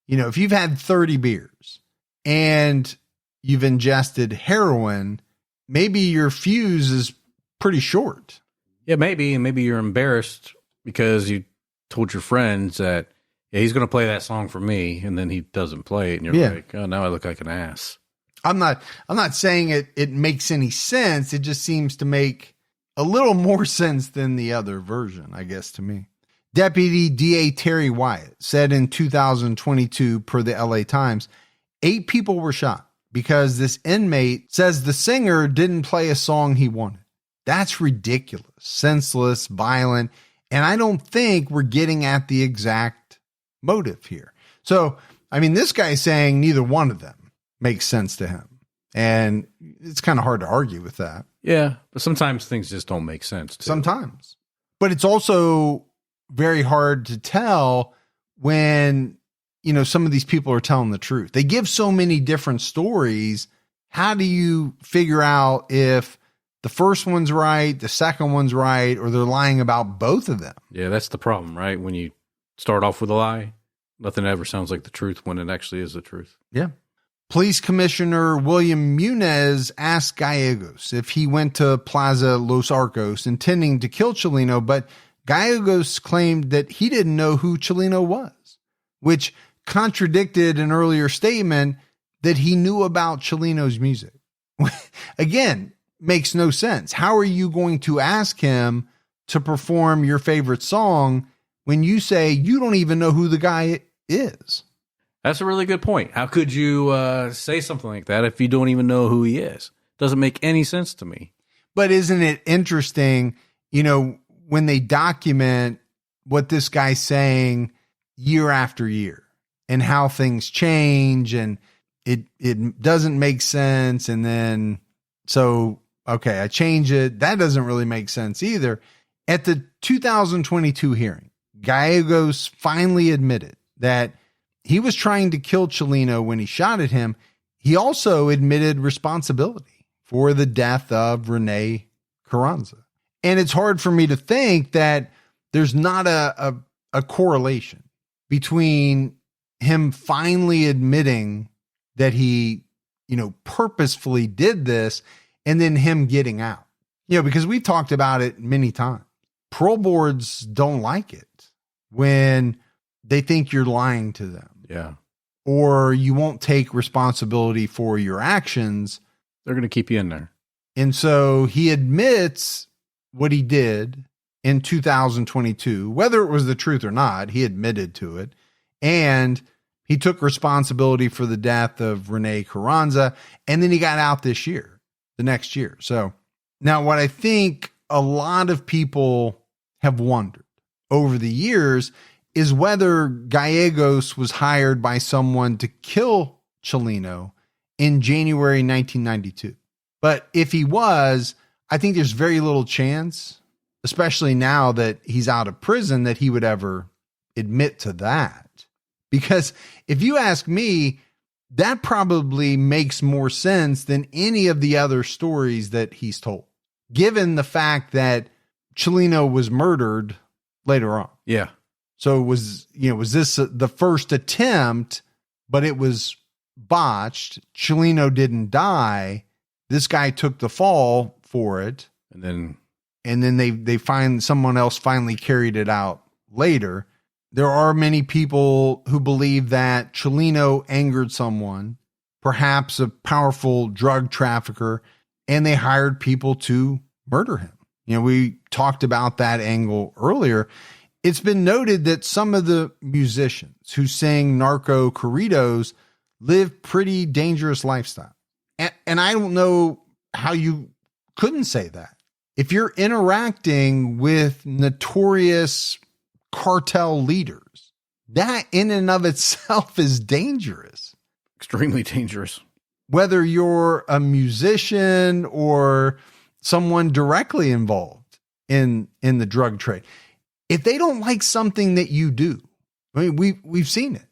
If you've had 30 beers and you've ingested heroin, maybe your fuse is pretty short. Yeah, maybe. And maybe you're embarrassed because you told your friends that, yeah, he's going to play that song for me, and then he doesn't play it, and you're like, oh, now I look like an ass. I'm not saying it makes any sense. It just seems to make a little more sense than the other version, I guess, to me. Deputy DA Terry Wyatt said in 2022, per the LA Times, 8 people were shot because this inmate says the singer didn't play a song he wanted. That's ridiculous, senseless, violent, and I don't think we're getting at the exact motive here. So, I mean, this guy's saying neither one of them makes sense to him. And it's kind of hard to argue with that. Yeah, but sometimes things just don't make sense, too. Sometimes. But it's also very hard to tell when, some of these people are telling the truth. They give so many different stories. How do you figure out if the first one's right, the second one's right, or they're lying about both of them? Yeah, that's the problem, right? When you start off with a lie, nothing ever sounds like the truth when it actually is the truth. Yeah. Police Commissioner William Muniz asked Gallegos if he went to Plaza Los Arcos intending to kill Chalino, but Gallegos claimed that he didn't know who Chalino was, which contradicted an earlier statement that he knew about Chalino's music. Again, makes no sense. How are you going to ask him to perform your favorite song when you say you don't even know who the guy is? That's a really good point. How could you say something like that if you don't even know who he is? Doesn't make any sense to me. But isn't it interesting, when they document what this guy's saying year after year and how things change and it doesn't make sense. And then, okay, I change it. That doesn't really make sense either. At the 2022 hearing, Gallegos finally admitted that he was trying to kill Chalino when he shot at him. He also admitted responsibility for the death of Rene Carranza. And it's hard for me to think that there's not a correlation between him finally admitting that he, purposefully did this and then him getting out. Because we've talked about it many times. Parole boards don't like it when they think you're lying to them. Yeah. Or you won't take responsibility for your actions. They're going to keep you in there. And so he admits what he did in 2022, whether it was the truth or not, he admitted to it. And he took responsibility for the death of Rene Carranza. And then he got out the next year. So now what I think a lot of people have wondered over the years is whether Gallegos was hired by someone to kill Chalino in January 1992. But if he was, I think there's very little chance especially now that he's out of prison, that he would ever admit to that. Because if you ask me, that probably makes more sense than any of the other stories that he's told, given the fact that Chalino was murdered later on. Yeah. So was this the first attempt, but it was botched? Chalino didn't die. This guy took the fall for it. And then they find someone else finally carried it out later. There are many people who believe that Chalino angered someone, perhaps a powerful drug trafficker, and they hired people to murder him. We talked about that angle earlier. It's been noted that some of the musicians who sing narco corridos live pretty dangerous lifestyle. And I don't know how you couldn't say that. If you're interacting with notorious cartel leaders, that in and of itself is dangerous. Extremely dangerous. Whether you're a musician or someone directly involved in the drug trade, if they don't like something that you do, I mean, we've seen it.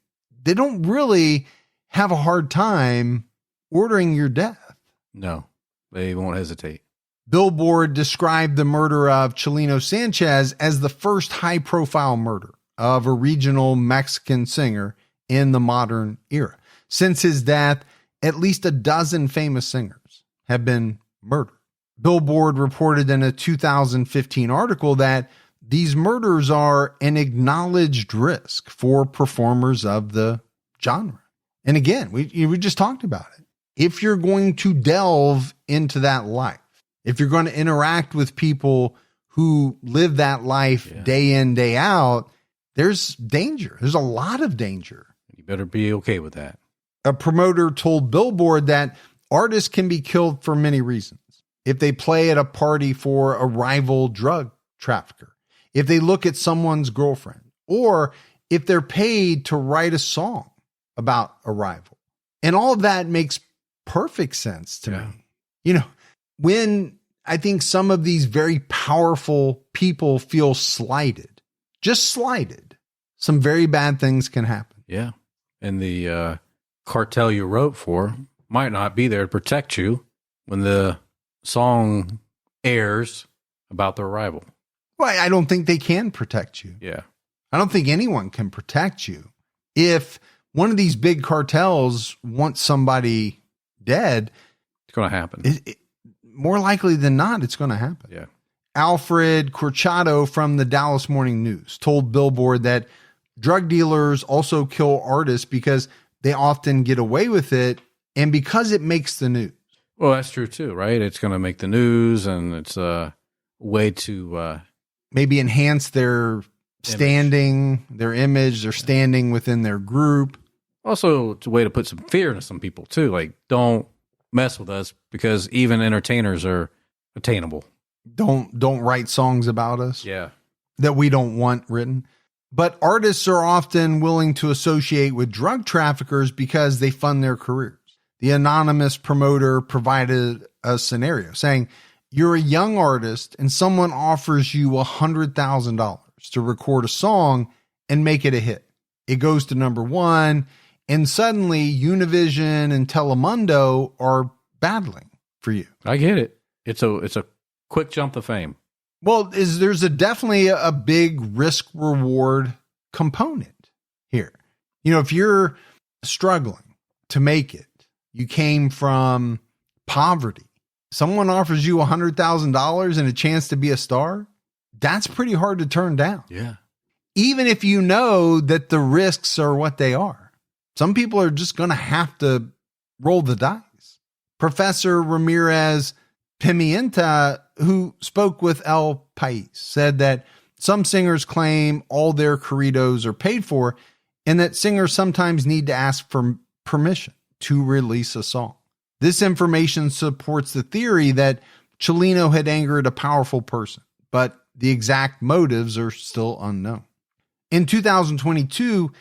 They don't really have a hard time ordering your death. No, they won't hesitate. Billboard described the murder of Chalino Sanchez as the first high-profile murder of a regional Mexican singer in the modern era. Since his death, at least a dozen famous singers have been murdered. Billboard reported in a 2015 article that these murders are an acknowledged risk for performers of the genre. And again, we just talked about it. If you're going to delve into that life, if you're going to interact with people who live that life day in, day out, there's danger. There's a lot of danger. You better be okay with that. A promoter told Billboard that artists can be killed for many reasons. If they play at a party for a rival drug trafficker, if they look at someone's girlfriend, or if they're paid to write a song about a rival. And all of that makes perfect sense to me. When I think some of these very powerful people feel slighted, just slighted, some very bad things can happen. Yeah. And the cartel you wrote for might not be there to protect you when the song airs about their rival. Well, I don't think they can protect you. Yeah. I don't think anyone can protect you. If one of these big cartels wants somebody dead, it's going to happen. More likely than not, it's going to happen. Yeah. Alfred Corchado from the Dallas Morning News told Billboard that drug dealers also kill artists because they often get away with it and because it makes the news. Well, that's true too, right? It's going to make the news, and it's a way to maybe enhance their standing, their image, their standing within their group. Also, it's a way to put some fear into some people too. Like, don't mess with us because even entertainers are attainable. Don't write songs about us. Yeah. That we don't want written. But artists are often willing to associate with drug traffickers because they fund their careers. The anonymous promoter provided a scenario saying, you're a young artist and someone offers you $100,000 to record a song and make it a hit. It goes to number one, and suddenly Univision and Telemundo are battling for you. I get it. It's a quick jump to fame. Well, there's definitely a big risk reward component here. If you're struggling to make it, you came from poverty, someone offers you $100,000 and a chance to be a star, that's pretty hard to turn down. Yeah. Even if you know that the risks are what they are. Some people are just going to have to roll the dice. Professor Ramirez Pimienta, who spoke with El País, said that some singers claim all their corridos are paid for and that singers sometimes need to ask for permission to release a song. This information supports the theory that Chalino had angered a powerful person, but the exact motives are still unknown. In 2022,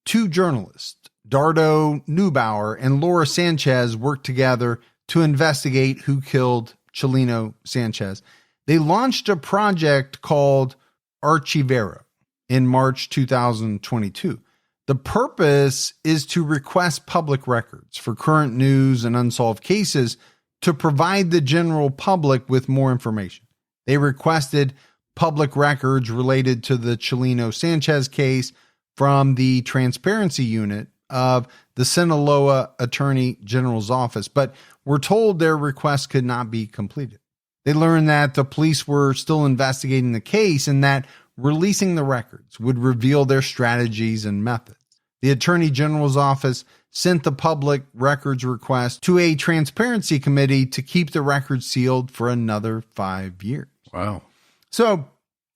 two journalists, Dardo Neubauer and Laura Sanchez, worked together to investigate who killed Chalino Sanchez. they launched a project called Archivero in March 2022. The purpose is to request public records for current news and unsolved cases to provide the general public with more information. They requested public records related to the Chalino Sanchez case from the transparency unit of the Sinaloa Attorney General's office, but were told their request could not be completed. They learned that the police were still investigating the case and that releasing the records would reveal their strategies and methods. The Attorney General's office sent the public records request to a transparency committee to keep the records sealed for another 5 years. Wow. So,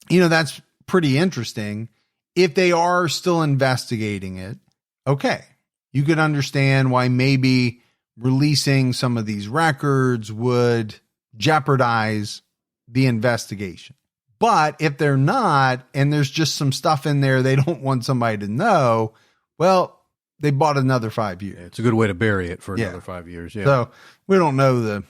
that's pretty interesting. If they are still investigating it, okay, you could understand why maybe releasing some of these records would jeopardize the investigation. But if they're not, and there's just some stuff in there they don't want somebody to know, well, they bought another 5 years. Yeah, it's a good way to bury it for another 5 years. Yeah. So we don't know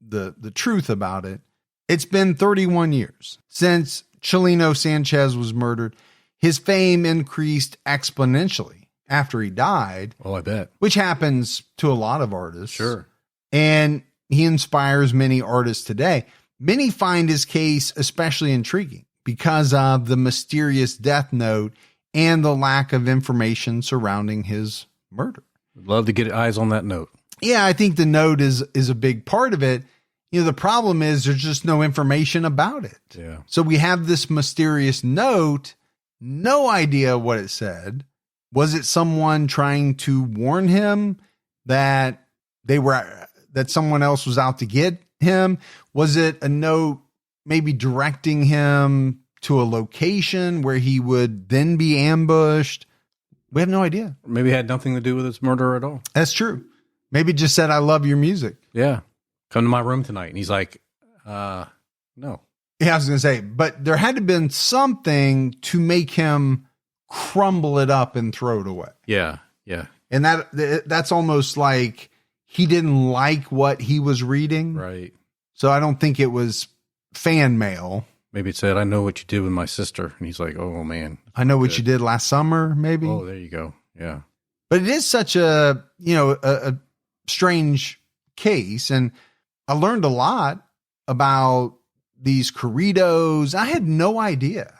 the truth about it. It's been 31 years since Chalino Sanchez was murdered. His fame increased exponentially after he died. Oh, I bet. Which happens to a lot of artists. Sure. And he inspires many artists today. Many find his case especially intriguing because of the mysterious death note and the lack of information surrounding his murder. I'd love to get eyes on that note. Yeah, I think the note is a big part of it. The problem is there's just no information about it. Yeah. So we have this mysterious note, no idea what it said. Was it someone trying to warn him that someone else was out to get him? Was it a note maybe directing him to a location where he would then be ambushed? We have no idea. Maybe it had nothing to do with his murder at all. That's true. Maybe it just said, I love your music. Yeah. Come to my room tonight. And he's like, no. Yeah, I was going to say, but there had to have been something to make him crumble it up and throw it away. Yeah. Yeah. And that's almost like he didn't like what he was reading. Right. So I don't think it was fan mail. Maybe it said, I know what you did with my sister. And he's like, oh, man. I know what you did last summer, maybe. Oh, there you go. Yeah. But it is such a strange case. And I learned a lot about these corridos. I had no idea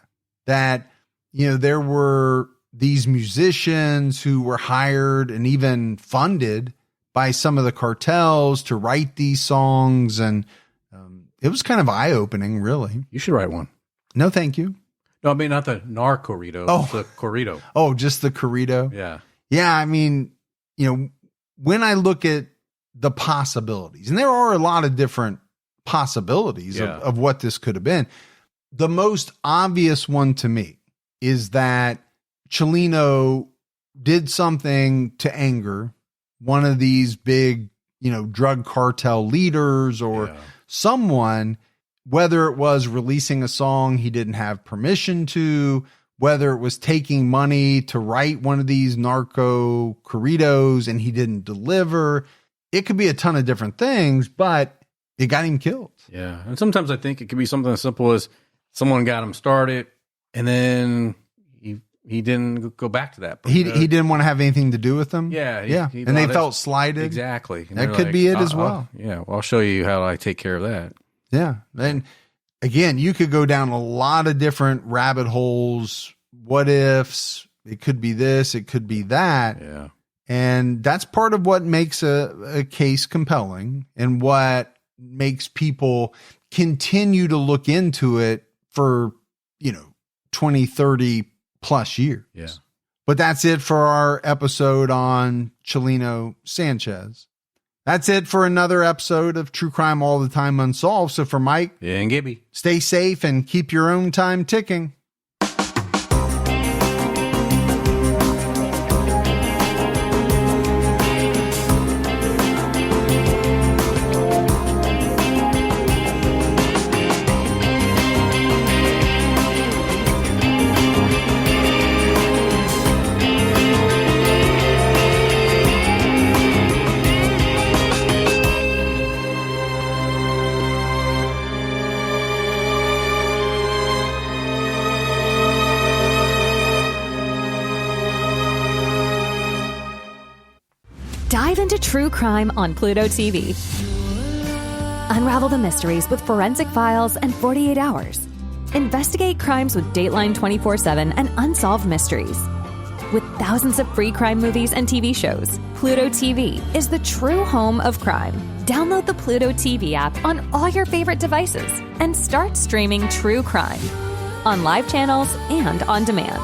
that, there were these musicians who were hired and even funded by some of the cartels to write these songs. And it was kind of eye-opening, really. You should write one. No, thank you. No, I mean, not the corrido. Oh. The corrido. Oh, just the corrido? Yeah. Yeah, I mean, when I look at the possibilities, and there are a lot of different possibilities of what this could have been, the most obvious one to me is that Chalino did something to anger one of these big, drug cartel leaders or someone, whether it was releasing a song he didn't have permission to, whether it was taking money to write one of these narco corridos and he didn't deliver. It could be a ton of different things, but it got him killed. Yeah. And sometimes I think it could be something as simple as someone got him started and then he didn't go back to that. He didn't want to have anything to do with them. Yeah. And they felt slighted. Exactly. And that could be it as well. I'll show you how I take care of that. Yeah. And again, you could go down a lot of different rabbit holes. What ifs? It could be this. It could be that. Yeah. And that's part of what makes a case compelling and what makes people continue to look into it for, 20, 30 plus years. Yeah. But that's it for our episode on Chalino Sanchez. That's it for another episode of True Crime All the Time Unsolved. So for Mike and Gibby, stay safe and keep your own time ticking. to True Crime on Pluto TV. Unravel the mysteries with Forensic Files and 48 Hours. Investigate crimes with Dateline 24/7 and Unsolved Mysteries. With thousands of free crime movies and TV shows, Pluto TV is the true home of crime. Download the Pluto TV app on all your favorite devices and start streaming true crime on live channels and on demand.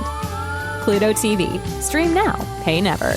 Pluto TV. Stream now, pay never.